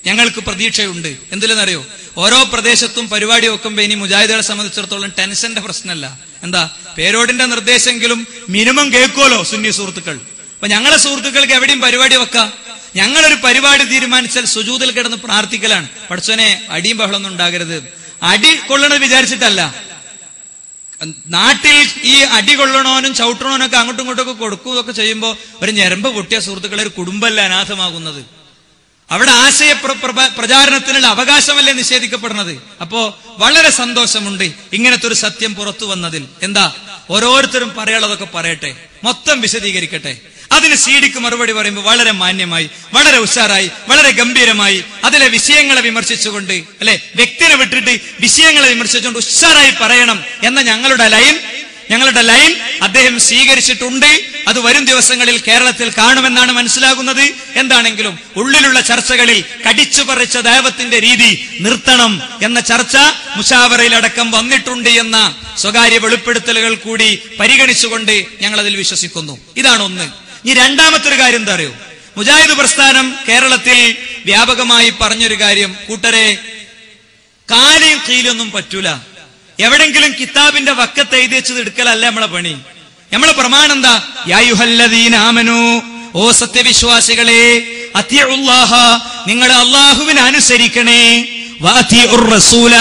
ഞങ്ങൾക്ക് പ്രതീക്ഷയുണ്ട്. എന്തിലെന്നറിയോ? ഓരോ പ്രദേശത്തും പരിപാടി വെക്കുമ്പോ ഇനി മുജാഹിദുകളെ സംബന്ധിച്ചിടത്തോളം ടെൻഷന്റെ പ്രശ്നമല്ല. എന്താ? പേരോടിന്റെ നിർദ്ദേശമെങ്കിലും മിനിമം കേൾക്കുമല്ലോ സുന്നി സുഹൃത്തുക്കൾ. അപ്പൊ ഞങ്ങളെ സുഹൃത്തുക്കൾക്ക് എവിടെയും പരിപാടി വെക്കാം. ഞങ്ങളൊരു പരിപാടി തീരുമാനിച്ചാൽ സുജൂദിൽ കിടന്ന് പ്രാർത്ഥിക്കലാണ്, പഠിച്ചോനെ അടിയും ബഹളമൊന്നും ഉണ്ടാകരുത്. അടി കൊള്ളണത് വിചാരിച്ചിട്ടല്ല, നാട്ടിൽ ഈ അടി കൊള്ളണോനും ചവിട്ടണോനൊക്കെ അങ്ങോട്ടും ഇങ്ങോട്ടൊക്കെ കൊടുക്കുകയൊക്കെ ചെയ്യുമ്പോൾ ഒരു ഞരമ്പ് പൊട്ടിയ സുഹൃത്തുക്കളെ ഒരു കുടുംബമല്ല അനാഥമാകുന്നത്. അവിടെ ആശയ പ്രചാരണത്തിനുള്ള അവകാശമല്ലേ നിഷേധിക്കപ്പെടുന്നത്. അപ്പോ വളരെ സന്തോഷമുണ്ട് ഇങ്ങനത്തെ ഒരു സത്യം പുറത്തു വന്നതിൽ. എന്താ, ഓരോരുത്തരും പറയാനുള്ളതൊക്കെ പറയട്ടെ, മൊത്തം വിശദീകരിക്കട്ടെ. അതിന് സിഡിക്ക് മറുപടി പറയുമ്പോൾ വളരെ മാന്യമായി, വളരെ ഉഷാറായി, വളരെ ഗംഭീരമായി അതിലെ വിഷയങ്ങളെ വിമർശിച്ചുകൊണ്ട്, അല്ലെ, വ്യക്തിനെ വിട്ടിട്ട് വിഷയങ്ങളെ വിമർശിച്ചുകൊണ്ട് ഉഷാറായി പറയണം എന്ന ഞങ്ങളുടെ ലൈൻ അദ്ദേഹം സ്വീകരിച്ചിട്ടുണ്ട്. അത് വരും ദിവസങ്ങളിൽ കേരളത്തിൽ കാണുമെന്നാണ് മനസ്സിലാകുന്നത്. എന്താണെങ്കിലും ഉള്ളിലുള്ള ചർച്ചകളിൽ കടിച്ചു പറിച്ച ദൈവത്തിന്റെ രീതി നിർത്തണം എന്ന ചർച്ച മുശാവറയിലടക്കം വന്നിട്ടുണ്ട് എന്ന സ്വകാര്യ വെളിപ്പെടുത്തലുകൾ കൂടി പരിഗണിച്ചുകൊണ്ട് ഞങ്ങൾ അതിൽ വിശ്വസിക്കുന്നു. ഇതാണ് ഒന്ന്. ഇനി രണ്ടാമത്തെ ഒരു കാര്യം എന്താ അറിയോ? മുജാഹിദ് പ്രസ്ഥാനം കേരളത്തിൽ വ്യാപകമായി പറഞ്ഞൊരു കാര്യം, കൂട്ടരെ, കാലും കീലൊന്നും പറ്റൂല. എവിടെങ്കിലും കിതാബിന്റെ വക്കത്ത് എഴുതി വെച്ചത് എടുക്കലല്ല നമ്മളെ പണി. നമ്മളെ പ്രമാണം എന്താ? യാ അയ്യുഹല്ലദീന ആമനൂ, ഓ സത്യവിശ്വാസികളെ, അത്തിഉല്ലാഹ, നിങ്ങൾ അല്ലാഹുവിനെ അനുസരിക്കണേ, വഅതിഉർ റസൂല,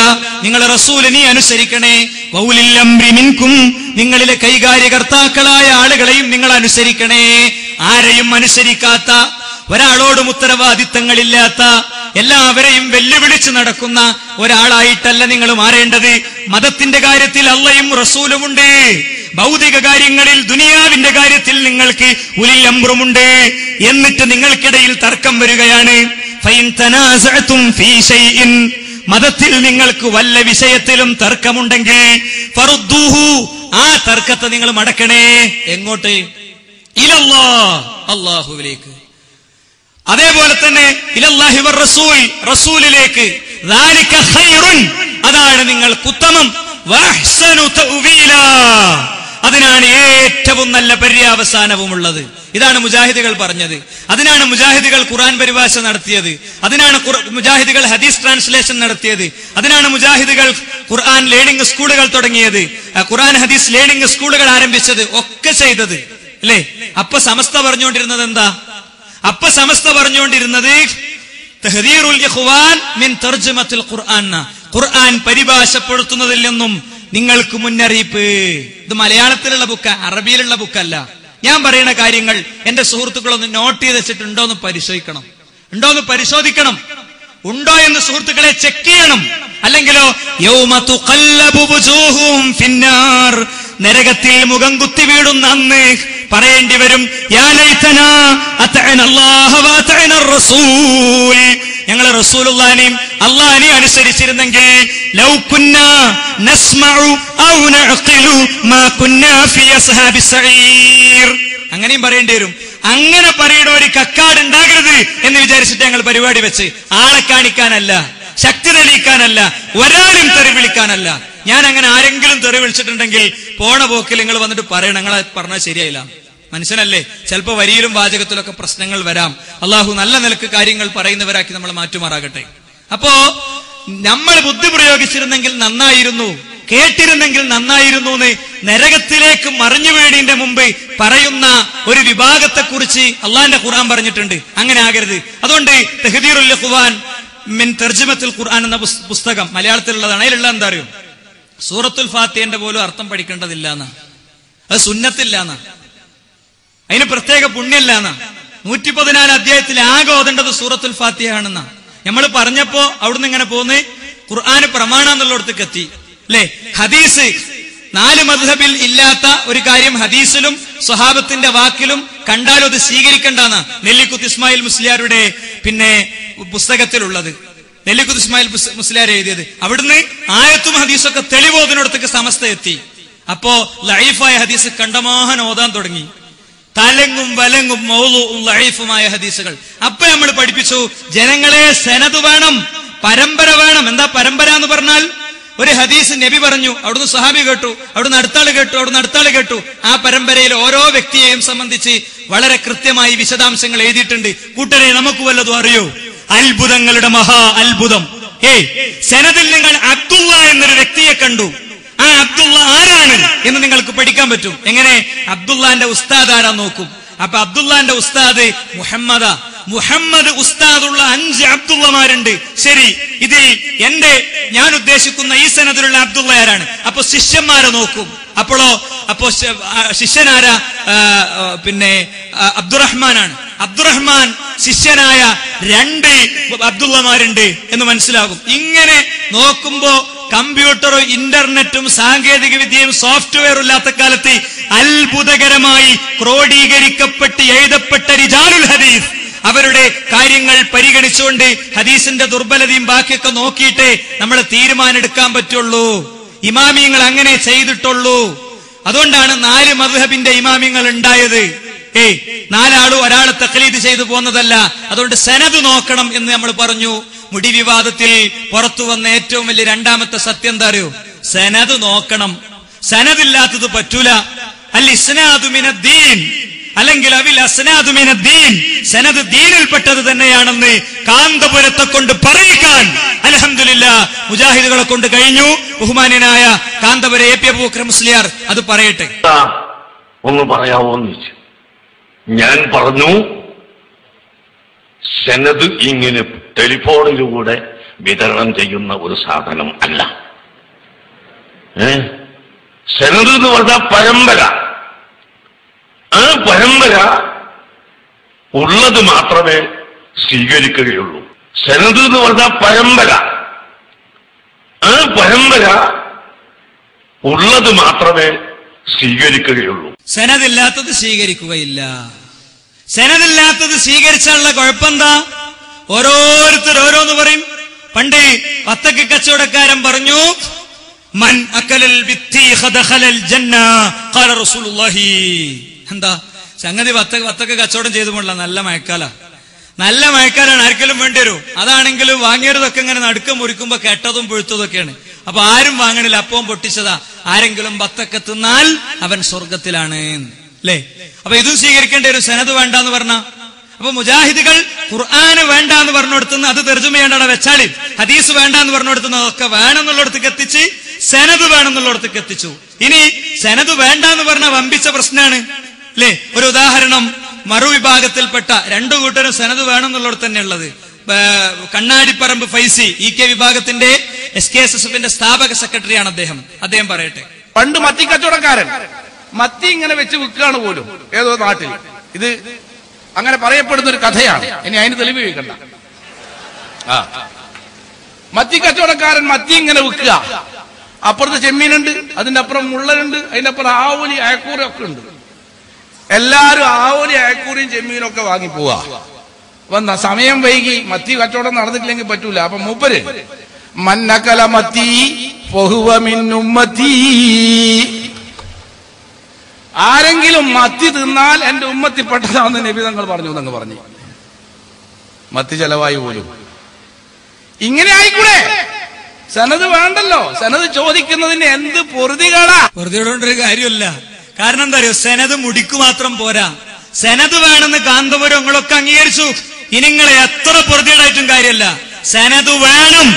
നിങ്ങൾ റസൂലിനെ അനുസരിക്കണേ, വഉലിൽ അംരി മിൻകും, നിങ്ങളിലെ കൈകാര്യകർത്താക്കളായ ആളുകളെയും നിങ്ങൾ അനുസരിക്കണേ. ആരെയും അനുസരിക്കാത്ത, ഒരാളോടും ഉത്തരവാദിത്തങ്ങളില്ലാത്ത, എല്ലാവരെയും വെല്ലുവിളിച്ച് നടക്കുന്ന ഒരാളായിട്ടല്ല നിങ്ങൾ മാറേണ്ടത്. മതത്തിന്റെ കാര്യത്തിൽ അള്ളയും റസൂലുമുണ്ട്. ഭൗതിക കാര്യങ്ങളിൽ, ദുനിയാവിന്റെ കാര്യത്തിൽ നിങ്ങൾക്ക് ഉലിൽ അംറുമുണ്ട്. എന്നിട്ട് നിങ്ങൾക്കിടയിൽ തർക്കം വരികയാണ്. ഫൈൻ തനാസഅതും ഫീ ഷൈഇൻ, മതത്തിൽ നിങ്ങൾക്ക് വല്ല വിഷയത്തിലും തർക്കമുണ്ടെങ്കിൽ ഫറുദ്ദൂഹു, ആ തർക്കത്തെ നിങ്ങൾ മടക്കണേ. എങ്ങോട്ട്? ഇലല്ലാഹ്, അല്ലാഹുവിലേക്ക്. അതേപോലെ തന്നെ ഇലല്ലാഹി വർ റസൂൽ, റസൂലിലേക്ക്. ദാലിക ഖൈറുൻ, അതാണ് നിങ്ങൾക്ക് ഉത്തമം. വഅഹ്സനു തഅ്വീലാ, അതിനാണ് ഏറ്റവും നല്ല പര്യാവസാനവുമുള്ളത്. ഇതാണ് മുജാഹിദുകൾ പറഞ്ഞത്. അതിനാണ് മുജാഹിദുകൾ ഖുർആൻ പരിഭാഷ നടത്തിയത്. അതിനാണ് മുജാഹിദുകൾ ഹദീസ് ട്രാൻസ്ലേഷൻ നടത്തിയത്. അതിനാണ് മുജാഹിദുകൾ ഖുർആൻ ലേണിംഗ് സ്കൂളുകൾ തുടങ്ങിയത്, ഖുർആൻ ഹദീസ് ലേണിംഗ് സ്കൂളുകൾ ആരംഭിച്ചത്, ഒക്കെ ചെയ്തത്, അല്ലേ? അപ്പൊ സമസ്ത പറഞ്ഞുകൊണ്ടിരുന്നത് എന്താ? സമസ്ത പറഞ്ഞുകൊണ്ടിരുന്നത് തഹ്ദീറുൽ ഇഖ്വാൻ മിൻ തർജുമത്തുൽ ഖുർആൻ, ഖുർആൻ പരിഭാഷപ്പെടുത്തുന്നതിൽ നിന്നും നിങ്ങൾക്ക് മുന്നറിയിപ്പ്. ഇത് മലയാളത്തിലുള്ള ബുക്ക, അറബിയിലുള്ള ബുക്കല്ല. ഞാൻ പറയുന്ന കാര്യങ്ങൾ എന്റെ സുഹൃത്തുക്കളൊന്ന് നോട്ട് ചെയ്ത് വെച്ചിട്ടുണ്ടോ എന്ന് പരിശോധിക്കണം. ഉണ്ടോ എന്ന് സുഹൃത്തുക്കളെ ചെക്ക് ചെയ്യണം. അല്ലെങ്കിലോ യൗമ തുഖല്ലബു വുജൂഹും ഫിന്നാർ, നരകത്തിൽ മുഖം കുത്തി വീടുന്ന അന്ന് പറയേണ്ടി വരും, യാ ലൈതനാ അതഅന അല്ലാഹ വ അതഅന റസൂൽ, ഞങ്ങൾ റസൂലുള്ളാഹിനെയും അല്ലാഹുവിനെയും അനുസരിച്ചിരുന്നെങ്കിൽ, ലൗ കുന്നാ നസ്മഉ ഔ നഅഖിലു മാ കുന്നാ ഫീ അസ്ഹാബിസ് സഈർ, അങ്ങനെയും പറയേണ്ടി വരും. അങ്ങനെ പറയുന്ന ഒരു കക്കാട് ഉണ്ടാകരുത് എന്ന് വിചാരിച്ചിട്ട് ഞങ്ങൾ പരിപാടി വെച്ച്, ആളെ കാണിക്കാനല്ല, ശക്തി തെളിയിക്കാനല്ല, ഒരാളും തെറി വിളിക്കാനല്ല. ഞാൻ അങ്ങനെ ആരെങ്കിലും തെറി വിളിച്ചിട്ടുണ്ടെങ്കിൽ പോണ പോക്കിൽ നിങ്ങൾ വന്നിട്ട് പറയണം, നിങ്ങളെ പറഞ്ഞാൽ ശരിയായില്ല. മനുഷ്യനല്ലേ, ചിലപ്പോ വരിയിലും വാചകത്തിലൊക്കെ പ്രശ്നങ്ങൾ വരാം. അള്ളാഹു നല്ല നിലക്ക് കാര്യങ്ങൾ പറയുന്നവരാക്കി നമ്മൾ മാറ്റുമാറാകട്ടെ. അപ്പോ നമ്മൾ ബുദ്ധി പ്രയോഗിച്ചിരുന്നെങ്കിൽ നന്നായിരുന്നു, കേട്ടിരുന്നെങ്കിൽ നന്നായിരുന്നു എന്ന് നരകത്തിലേക്ക് മറിഞ്ഞു വീടിന്റെ മുമ്പ് പറയുന്ന ഒരു വിഭാഗത്തെക്കുറിച്ച് അള്ളാഹിന്റെ ഖുർആൻ പറഞ്ഞിട്ടുണ്ട്. അങ്ങനെ ആകരുത്. അതുകൊണ്ട് തഹ്ദീറുൽ ഇഖ്വാൻ മിൻ തർജുമത്തുൽ ഖുർആൻ എന്ന പുസ്തകം മലയാളത്തിലുള്ളതാണ്. അതിലുള്ള എന്താ അറിയോ? സൂറത്തുൽ ഫാത്തിഹന്റെ പോലും അർത്ഥം പഠിക്കേണ്ടതില്ല എന്നാ, അത് സുന്നത്തില്ലാന്നാ, അതിന് പ്രത്യേക പുണ്യമില്ലാന്നാ. 114 അധ്യായത്തിൽ ആകെ ഓതേണ്ടത് സൂറത്തുൽ ഫാത്തിഹ ആണെന്നാ നമ്മൾ പറഞ്ഞപ്പോ അവിടുന്ന് ഇങ്ങനെ പോന്ന് ഖുർആന് പ്രമാണമെന്നുള്ളിടത്തേക്ക് എത്തി, അല്ലെ? ഹദീസ് 4 മദ്ഹബിൽ ഇല്ലാത്ത ഒരു കാര്യം ഹദീസിലും സ്വഹാബത്തിന്റെ വാക്കിലും കണ്ടാലും അത് സ്വീകരിക്കേണ്ടെന്നാ നെല്ലിക്കുത്ത് ഇസ്മായിൽ മുസ്ലിയാരുടെ പുസ്തകത്തിലുള്ളത്. നെല്ലിക്കുത്ത് ഇസ്മായിൽ മുസ്ലിയാർ എഴുതിയത്. അവിടുന്ന് ആയത്തും ഹദീസൊക്കെ തെളിവോതിനോടത്തേക്ക് സമസ്ത എത്തി. അപ്പോ ലൈഫായ ഹദീസ് കണ്ടമാഹൻ ഓതാൻ തുടങ്ങി. തലങ്ങും വലങ്ങും മൗളൂഉം ലൈഫുമായ ഹദീസുകൾ. അപ്പൊ നമ്മൾ പഠിപ്പിച്ചു, ജനങ്ങളെ സനദ് വേണം, പരമ്പര വേണം. എന്താ പരമ്പര എന്ന് പറഞ്ഞാൽ? ഒരു ഹദീസ് നബി പറഞ്ഞു, അവിടുന്ന് സ്വഹാബി കേട്ടു, അവിടുന്ന് അടുത്താള് കേട്ടു, അവിടുന്ന് അടുത്താള് കേട്ടു. ആ പരമ്പരയിൽ ഓരോ വ്യക്തിയെയും സംബന്ധിച്ച് വളരെ കൃത്യമായി വിശദാംശങ്ങൾ എഴുതിയിട്ടുണ്ട്. കൂട്ടരെ, നമുക്ക് വല്ലതും അറിയോ? അത്ഭുതങ്ങളുടെ മഹാ അത്ഭുതം. സനദിൽ നിങ്ങൾ അബ്ദുള്ള എന്നൊരു വ്യക്തിയെ കണ്ടു. ആ അബ്ദുള്ള ആരാണ് എന്ന് നിങ്ങൾക്ക് പഠിക്കാൻ പറ്റും. എങ്ങനെ? അബ്ദുള്ളാന്റെ ഉസ്താദ് ആരാ നോക്കും. അപ്പൊ അബ്ദുള്ളാന്റെ ഉസ്താദ് മുഹമ്മദ, മുഹമ്മദ് ഉസ്താദുള്ള 5 അബ്ദുള്ളമാരുണ്ട്. ശരി, ഇതിൽ ഞാൻ ഉദ്ദേശിക്കുന്ന ഈ സനദിലുള്ള അബ്ദുള്ള ആരാണ്? അപ്പൊ ശിഷ്യന്മാരെ നോക്കും. അപ്പോ ശിഷ്യനാര? പിന്നെ അബ്ദുറഹ്മാനാണ്. അബ്ദുറഹ്മാൻ ശിഷ്യനായ 2 അബ്ദുള്ളമാരുണ്ട് എന്ന് മനസ്സിലാകും. ഇങ്ങനെ നോക്കുമ്പോ കമ്പ്യൂട്ടറും ഇന്റർനെറ്റും സാങ്കേതിക വിദ്യയും സോഫ്റ്റ്വെയറും ഇല്ലാത്ത കാലത്ത് അത്ഭുതകരമായി ക്രോഡീകരിക്കപ്പെട്ട് എഴുതപ്പെട്ട റിജാലുൽ ഹദീസ് അവരുടെ കാര്യങ്ങൾ പരിഗണിച്ചുകൊണ്ട് ഹദീസിന്റെ ദുർബലതയും ബാക്കിയൊക്കെ നോക്കിയിട്ടേ നമ്മൾ തീരുമാനം എടുക്കാൻ പറ്റുള്ളൂ. ഇമാമിയങ്ങൾ അങ്ങനെ ചെയ്തിട്ടുള്ളൂ. അതുകൊണ്ടാണ് 4 മദ്ഹബിന്റെ ഇമാമിയങ്ങൾ ഉണ്ടായത്. 4 ഒരാളെ തഖ്ലീദ് ചെയ്തു പോന്നതല്ല. അതുകൊണ്ട് സനദ് നോക്കണം എന്ന് നമ്മൾ പറഞ്ഞു. മുടി വിവാദത്തിൽ പുറത്തു വന്ന ഏറ്റവും വലിയ 2ാമത്തെ സത്യം എന്താ അറിയോ? സനദ് നോക്കണം. സനദില്ലാത്തത് പറ്റൂല. അൽ ഇസ്നാദു മിനദ്ദീൻ, അല്ലെങ്കിൽ അവിൽ അസ്നാദു മിനദ്ദീൻ, സനദ് ദീനിൽപ്പെട്ടത് തന്നെയാണെന്ന് കാന്തപുരത്തെ കൊണ്ട് പറയിക്കാൻ അൽഹംദുലില്ലാഹ് മുജാഹിദുകളെ കൊണ്ട് കഴിഞ്ഞു. ബഹുമാന്യനായ കാന്തപുര എ പി അബൂബക്കർ മുസ്ലിയാർ അത് പറയട്ടെ. ഒന്ന് പറയാവോന്ന് ചോദിച്ചു. ഞാൻ പറഞ്ഞു, സനദ് ഇങ്ങനെ ടെലിഫോണിലൂടെ വിതരണം ചെയ്യുന്ന ഒരു സാധനം അല്ല. സനദ് എന്ന് പറഞ്ഞാൽ പരമ്പര. ആ പരമ്പര ഉള്ളത് മാത്രമേ സ്വീകരിക്കുകയുള്ളൂ. സനദ് എന്ന് പറഞ്ഞാൽ പരമ്പര. ആ പരമ്പര ഉള്ളത് മാത്രമേ സ്വീകരിക്കുകയുള്ളൂ. സനദില്ലാത്തത് സ്വീകരിക്കുകയില്ല. സനദില്ലാത്തത് സ്വീകരിച്ചാലുള്ള കുഴപ്പമെന്താ? ഓരോരുത്തർ ഓരോന്ന് പറയും. പണ്ട് വത്തക്ക കച്ചവടക്കാരൻ പറഞ്ഞു, മൻ അക്കലൽ ബിത്തീഖ ദഖലൽ ജന്ന ഖാല റസൂലുള്ളാഹി. എന്താ സംഗതി? വത്തക്ക കച്ചവടം ചെയ്തു പോണില്ല. നല്ല മഴക്കാലാണ്. ആർക്കെങ്കിലും വേണ്ടി വരും. അതാണെങ്കിലും വാങ്ങിയതൊക്കെ ഇങ്ങനെ നടുക്കം മുറിക്കുമ്പോ കെട്ടതും പുഴുത്തതൊക്കെയാണ്. അപ്പൊ ആരും വാങ്ങണില്ല. അപ്പവും പൊട്ടിച്ചതാ. ആരെങ്കിലും വത്തക്ക തിന്നാൽ അവൻ സ്വർഗത്തിലാണ് അല്ലേ? അപ്പൊ ഇതും സ്വീകരിക്കേണ്ടി വരും. സനദ് വേണ്ടാന്ന് പറഞ്ഞ അപ്പൊ മുജാഹിദുകൾ ഖുർആന് വേണ്ടാന്ന് പറഞ്ഞുകൊടുത്തുന്ന അത് തർജുമ ചെയ്യേണ്ട വെച്ചാലും ഹദീസ് വേണ്ടാന്ന് പറഞ്ഞുകൊടുത്തുന്ന അതൊക്കെ വേണമെന്നുള്ളിടത്തേക്ക് എത്തിച്ച് സനദ് വേണമെന്നുള്ളിടത്തേക്ക് എത്തിച്ചു. ഇനി സനദ് വേണ്ടാന്ന് പറഞ്ഞ വമ്പിച്ച പ്രശ്നമാണ് അല്ലേ? ഒരു ഉദാഹരണം, മറുവിഭാഗത്തിൽപ്പെട്ട 2 കൂട്ടരും സനദ് വേണമെന്നുള്ളത് തന്നെ ഉള്ളത്. കണ്ണാടിപ്പറമ്പ് ഫൈസി EK വിഭാഗത്തിന്റെ SKSSFന്റെ സ്ഥാപക സെക്രട്ടറിയാണ് അദ്ദേഹം പറയട്ടെ. പണ്ട് മത്തി കച്ചവടക്കാരൻ മത്തി ഇങ്ങനെ വെച്ച് വിൽക്കുകയാണ് പോലും ഏതോ നാട്ടിൽ. ഇത് അങ്ങനെ പറയപ്പെടുന്ന ഒരു കഥയാണ്. ഇനി അതിന് തെളിവ് ചോദിക്കണ്ട. മത്തി കച്ചവടക്കാരൻ മത്തി ഇങ്ങനെ വിൽക്കുക. അപ്പുറത്ത് ചെമ്മീനുണ്ട്, അതിന്റെ അപ്പുറം മുള്ളനുണ്ട്, അതിന്റെ അപ്പുറം ആവോലി അയക്കൂറി ഒക്കെ ഉണ്ട്. എല്ലാരും ആവോലി അയക്കൂറിയും ചെമ്മീനും ഒക്കെ വാങ്ങി പോവാ. വന്ന സമയം വൈകി മത്തി കച്ചവടം നടന്നിട്ടില്ലെങ്കിൽ പറ്റൂല. അപ്പൊ മൂപ്പര് മന്നകല മത്തി ഫഹുവ മിൻ ഉമ്മത്തി, ആരെങ്കിലും മത്തി തിന്നാൽ എന്റെ ഉമ്മത്തിൽപ്പെട്ടതാണെന്ന് നബി തങ്ങൾ പറഞ്ഞു എന്നങ്ങ് പറഞ്ഞു. മത്തി ചെലവായി പോലും. ഇങ്ങനെ ആയിക്കൂടെ? സനദ് വേണ്ടല്ലോ. സനദ് ചോദിക്കുന്നതിന് എന്ത് പൊറുതികളാ? പൊറുതികളൊണ്ടൊരു കാര്യമല്ല. കാരണം എന്താ അറിയോ? സനദ് മുടിക്കു മാത്രം പോരാ. സനദ് വേണമെന്ന് കാന്തപുരം നിങ്ങളൊക്കെ അംഗീകരിച്ചു. ഇനി നിങ്ങളെ എത്ര പൊറുതികളായിട്ടും കാര്യമല്ല, സനദ് വേണം.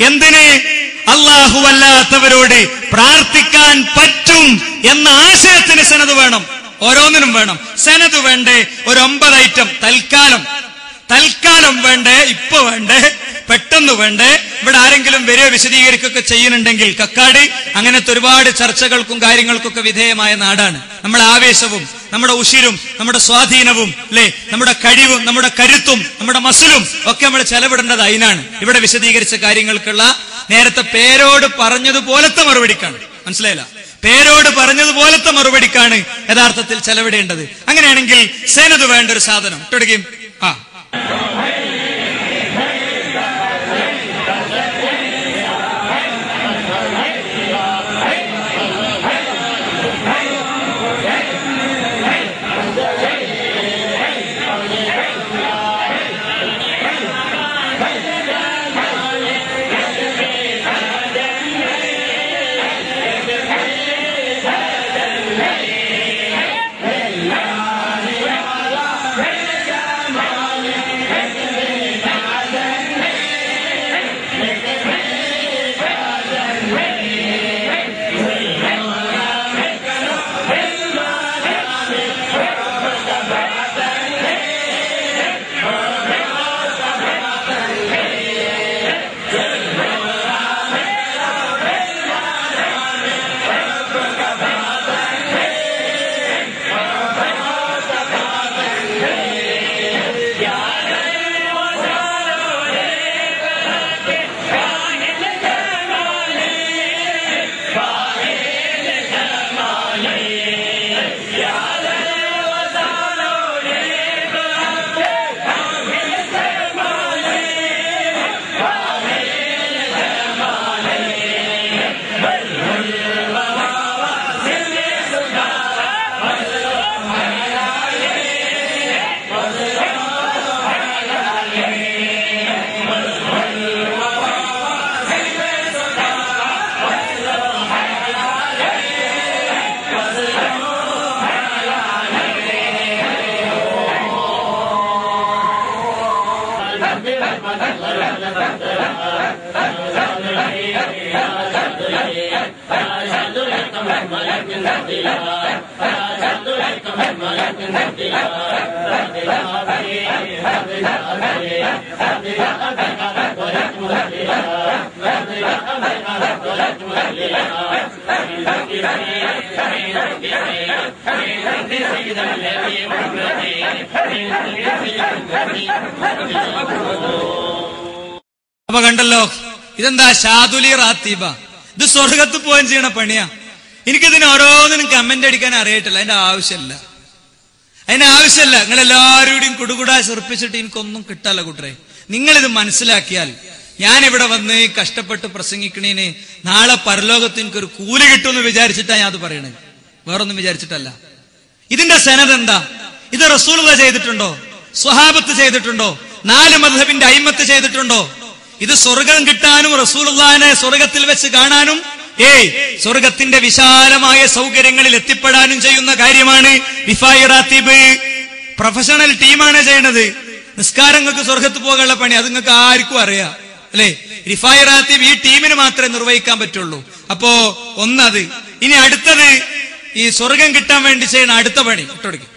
എന്തിന്? അല്ലാഹു അല്ലാത്തവരോട് പ്രാർത്ഥിക്കാൻ പറ്റും എന്ന ആശയത്തിന് സനദ് വേണം. ഓരോന്നിനും വേണം. സനദ് വേണ്ടേ? ഒരു 9 ഐറ്റം തൽക്കാലം വേണ്ടേ? ഇപ്പൊ വേണ്ടേ? പെട്ടെന്ന് വേണ്ടേ? ഇവിടെ ആരെങ്കിലും വരെ വിശദീകരിക്കുകയൊക്കെ ചെയ്യുന്നുണ്ടെങ്കിൽ കക്കാട് അങ്ങനത്തെ ഒരുപാട് ചർച്ചകൾക്കും കാര്യങ്ങൾക്കൊക്കെ വിധേയമായ നാടാണ്. നമ്മുടെ ആവേശവും നമ്മുടെ ഉശിരും നമ്മുടെ സ്വാധീനവും അല്ലെ, നമ്മുടെ കഴിവും നമ്മുടെ കരുത്തും നമ്മുടെ മസിലും ഒക്കെ നമ്മൾ ചെലവിടേണ്ടത് അതിനാണ്. ഇവിടെ വിശദീകരിച്ച കാര്യങ്ങൾക്കുള്ള നേരത്തെ പേരോട് പറഞ്ഞതുപോലത്തെ മറുപടിക്കാണ്. മനസ്സിലായില്ല? പേരോട് പറഞ്ഞതുപോലത്തെ മറുപടിക്കാണ് യഥാർത്ഥത്തിൽ ചെലവിടേണ്ടത്. അങ്ങനെയാണെങ്കിൽ സനദ് വേണ്ട ഒരു സാധനം ഇട്ടെടുക്കുകയും അപ്പൊ കണ്ടല്ലോ, ഇതെന്താ ഷാദുലി റാത്തീബ? ഇത് സ്വർഗത്ത് പോകാൻ ചെയ്യണ പണിയാ. എനിക്കിതിന് ഓരോന്നിനും കമന്റ് അടിക്കാൻ അറിയിട്ടില്ല. അതിന്റെ ആവശ്യമില്ല. നിങ്ങൾ എല്ലാവരുടെയും കുടുകുടാ ചെറുപ്പിച്ചിട്ട് എനിക്കൊന്നും കിട്ടാല്ല കൂട്ടരെ. നിങ്ങളിത് മനസ്സിലാക്കിയാൽ ഞാനിവിടെ വന്ന് കഷ്ടപ്പെട്ട് പ്രസംഗിക്കണേന് നാളെ പരലോകത്ത് എനിക്കൊരു കൂലി കിട്ടുമെന്ന് വിചാരിച്ചിട്ടാണ് ഞാൻ അത് പറയണത്, വേറൊന്നും വിചാരിച്ചിട്ടല്ല. ഇതിന്റെ സനദ് എന്താ? ഇത് റസൂലുള്ളാഹി ചെയ്തിട്ടുണ്ടോ? സ്വഹാബത്ത് ചെയ്തിട്ടുണ്ടോ? 4 മദ്ഹബിന്റെ അയിമ്മത്ത് ചെയ്തിട്ടുണ്ടോ? ഇത് സ്വർഗം കിട്ടാനും റസൂലുള്ളാഹിനെ സ്വർഗത്തിൽ വെച്ച് കാണാനും സ്വർഗത്തിന്റെ വിശാലമായ സൗകര്യങ്ങളിൽ എത്തിപ്പെടാനും ചെയ്യുന്ന കാര്യമാണ് റിഫായി റാത്തീബ്. പ്രൊഫഷണൽ ടീമാണ് ചെയ്യണത്. നിസ്കാരങ്ങൾക്ക് സ്വർഗത്ത് പോകാനുള്ള പണി അത് നിങ്ങൾക്ക് ആർക്കും അറിയാം അല്ലെ? റിഫായി റാത്തീബ് ഈ ടീമിന് മാത്രമേ നിർവഹിക്കാൻ പറ്റുള്ളൂ. അപ്പോ ഒന്നത്. ഇനി അടുത്തത് ഈ സ്വർഗം കിട്ടാൻ വേണ്ടി ചെയ്യണ അടുത്ത പണി ഇട്ടോടിക്കും.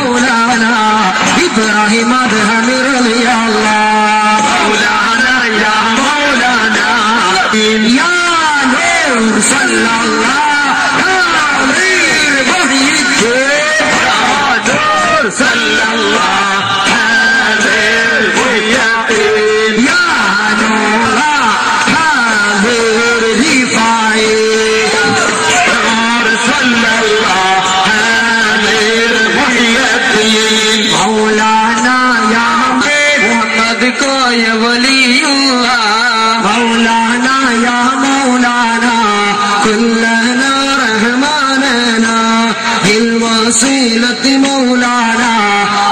مولانا إبراهيم أدهم رضي الله مولانا يا مولانا يا نور صلى الله عليه وسلم يا نور صلى الله عليه وسلم يا نور هذه رفاعي نور صلى الله مولانا يا محمد को ये वलीउल्लाह मौलाना या मौलाना कुल्लना रहमानना हिल वसीलति मौलाना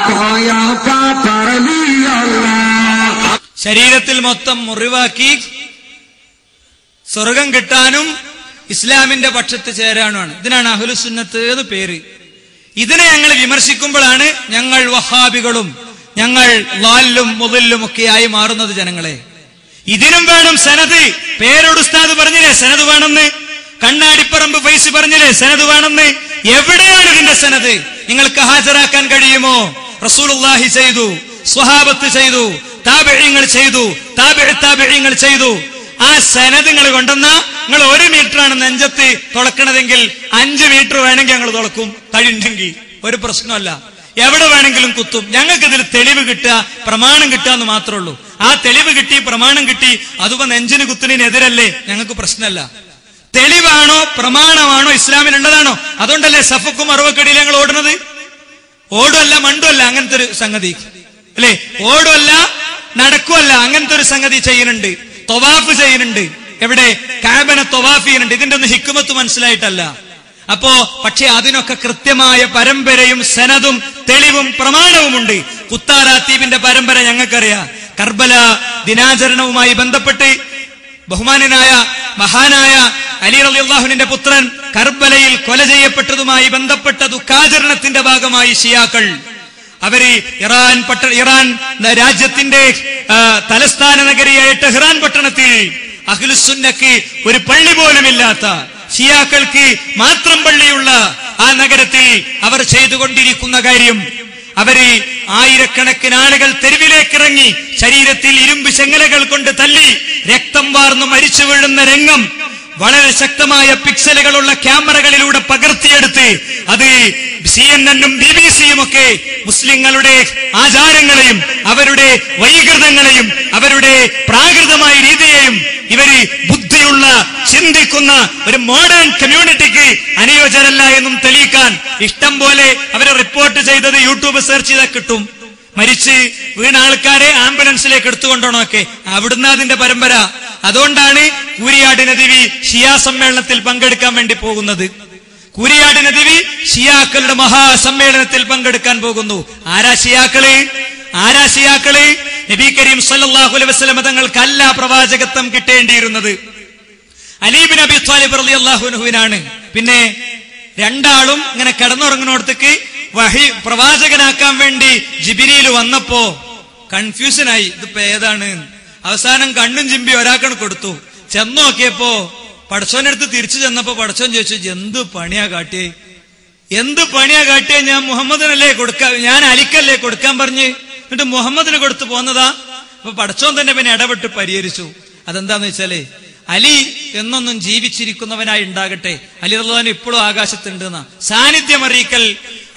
कोया पापर लियल्लाह. ശരീരത്തിൽ മൊത്തം മുറിവാക്കി സ്വർഗം കിട്ടാനും ഇസ്ലാമിന്റെ പക്ഷത്ത് ചേരാനുമാണ്. ഇതിനാണ് അഹ്ലുസുന്നത്ത് എന്ന് പേര്. ഇതിനെ ഞങ്ങൾ വിമർശിക്കുമ്പോഴാണ് ഞങ്ങൾ വഹാബികളും ഞങ്ങൾ ലാലും മുതലും ഒക്കെയായി മാറുന്നത്. ജനങ്ങളെ, ഇതിനും വേണം സനദ്. പേരോട് ഉസ്താദ് പറഞ്ഞില്ലേ സനദ് വേണമെന്ന്? കണ്ണാടിപ്പറമ്പ് ഫൈസി പറഞ്ഞില്ലേ സനദ് വേണമെന്ന്? എവിടെയാണ് ഇതിന്റെ സനദ്? നിങ്ങൾക്ക് ഹാജരാക്കാൻ കഴിയുമോ? റസൂലുള്ളാഹി ചെയ്തു, സ്വഹാബത്ത് ചെയ്തു, താബിഈങ്ങൾ ചെയ്തു, താബിഈങ്ങൾ ചെയ്തു. ആ സനദ് നിങ്ങൾ കൊണ്ടുവന്ന നിങ്ങൾ 1 മീറ്ററാണ് നെഞ്ചത്ത് തുളക്കണതെങ്കിൽ 5 മീറ്റർ വേണമെങ്കിൽ ഞങ്ങൾ തുളക്കും. തടിയുണ്ടെങ്കിൽ ഒരു പ്രശ്നമല്ല, എവിടെ വേണമെങ്കിലും കുത്തും. ഞങ്ങൾക്ക് ഇതിൽ തെളിവ് കിട്ടുക, പ്രമാണം കിട്ടുക എന്ന് മാത്രമേ ഉള്ളൂ. ആ തെളിവ് കിട്ടി, പ്രമാണം കിട്ടി, അതുപോ നെഞ്ചിന് കുത്തുന്നതിനെതിരല്ലേ? ഞങ്ങൾക്ക് പ്രശ്നമല്ല. തെളിവാണോ പ്രമാണമാണോ ഇസ്ലാമിലുള്ളതാണോ? അതുകൊണ്ടല്ലേ സഫക്കും അറുവക്കടിയിൽ ഞങ്ങൾ ഓടുന്നത്. ഓടുമല്ല മണ്ടുമല്ല അങ്ങനത്തെ ഒരു സംഗതി അല്ലേ? ഓടുമല്ല നടക്കുമല്ല അങ്ങനത്തെ ഒരു സംഗതി ചെയ്യുന്നുണ്ട്. തൊവാഫ് ചെയ്യുന്നുണ്ട്. എവിടെ? കഅബനെ തൊവാഫ് ചെയ്യുന്നുണ്ട്. ഇതിന്റെ ഒന്നും ഹിക്മത്ത് മനസ്സിലായിട്ടല്ല. അപ്പോ പക്ഷെ അതിനൊക്കെ കൃത്യമായ പരമ്പരയും സനദും തെളിവും പ്രമാണവുമുണ്ട്. കുത്താറാത്തീബിന്റെ പരമ്പര ഞങ്ങൾക്കറിയാം. കർബല ദിനാചരണവുമായി ബന്ധപ്പെട്ട് ബഹുമാനനായ മഹാനായ അലി റളിയല്ലാഹുവിന്റെ പുത്രൻ കർബലയിൽ കൊല ചെയ്യപ്പെട്ടതുമായി ബന്ധപ്പെട്ട ദുഃഖാചരണത്തിന്റെ ഭാഗമായി ഷിയാക്കൾ അവര് ഇറാൻ രാജ്യത്തിന്റെ തലസ്ഥാന നഗരിയായ ടെഹ്റാൻ പട്ടണത്തിൽ അഹ്ലുസുന്നക്ക് ഒരു പള്ളി പോലുമില്ലാത്ത, ഷിയാക്കൾക്ക് മാത്രം പള്ളിയുള്ള ആ നഗരത്തിൽ അവർ ചെയ്തുകൊണ്ടിരിക്കുന്ന കാര്യം, അവര് ആയിരക്കണക്കിന് ആളുകൾ തെരുവിലേക്കിറങ്ങി ശരീരത്തിൽ ഇരുമ്പ് ചെങ്ങലകൾ കൊണ്ട് തല്ലി രക്തം വാർന്നു മരിച്ചു വീഴുന്ന രംഗം വളരെ ശക്തമായ പിക്സലുകളുള്ള ക്യാമറകളിലൂടെ പകർത്തിയെടുത്ത് അത് CNN-ഉം BBC-യും ഒക്കെ മുസ്ലിങ്ങളുടെ ആചാരങ്ങളെയും അവരുടെ വൈകൃതങ്ങളെയും അവരുടെ പ്രാകൃതമായ രീതിയെയും ഇവര് ബുദ്ധിയുള്ള ചിന്തിക്കുന്ന ഒരു മോഡേൺ കമ്മ്യൂണിറ്റിക്ക് അനുയോജ്യരല്ല എന്നും തെളിയിക്കാൻ ഇഷ്ടം പോലെ അവരെ റിപ്പോർട്ട് ചെയ്തത് യൂട്യൂബ് സെർച്ച് ചെയ്താൽ കിട്ടും. മരിച്ച് വീണ ആൾക്കാരെ ആംബുലൻസിലേക്ക് എടുത്തുകൊണ്ടോണൊക്കെ അവിടുന്ന് അതിന്റെ പരമ്പര. അതുകൊണ്ടാണ് കൂരിയാട് നദിവി ഷിയാ സമ്മേളനത്തിൽ പങ്കെടുക്കാൻ വേണ്ടി പോകുന്നത്. കൂരിയാട് നദിവി ഷിയാക്കളുടെ മഹാസമ്മേളനത്തിൽ പങ്കെടുക്കാൻ പോകുന്നു. ആരാ ഷിയാക്കള്? നബി കരീം സല്ലല്ലാഹു അലൈഹി വസല്ലം തങ്ങൾക്കല്ല പ്രവാചകത്വം കിട്ടേണ്ടിയിരുന്നത്, അലി ഇബ്നു അബി ത്വാലിബ് റളിയല്ലാഹു അൻഹുവിനാണ്. പിന്നെ രണ്ടാളും ഇങ്ങനെ കിടന്നുറങ്ങുന്നിടത്തേക്ക് വഹി പ്രവാചകനാക്കാൻ വേണ്ടി ജിബ്രീൽ വന്നപ്പോ കൺഫ്യൂഷനായി, ഇതിപ്പോ ഏതാണ്? അവസാനം കണ്ണും ചിമ്പി ഒരാൾക്കാണ് കൊടുത്തു. ചെന്ന് നോക്കിയപ്പോ പടച്ചോന്റെ അടുത്ത് തിരിച്ചു ചെന്നപ്പോ പടച്ചോൻ ചോദിച്ചു, എന്ത് പണിയാ കാട്ടിയേ? ഞാൻ മുഹമ്മദിനല്ലേ കൊടുക്കാൻ, ഞാൻ അലിക്കല്ലേ കൊടുക്കാൻ പറഞ്ഞ്, എന്നിട്ട് മുഹമ്മദിന് കൊടുത്തു പോന്നതാ. അപ്പൊ പടച്ചോൻ തന്നെ പിന്നെ ഇടപെട്ട് പരിഹരിച്ചു. അതെന്താന്ന് വെച്ചാലേ, അലി എന്നൊന്നും ജീവിച്ചിരിക്കുന്നവനായി ഉണ്ടാകട്ടെ. അലി റളിയല്ലാഹു ഇപ്പോഴും ആകാശത്തുണ്ട് എന്നാ സാന്നിധ്യം അറിയിക്കൽ.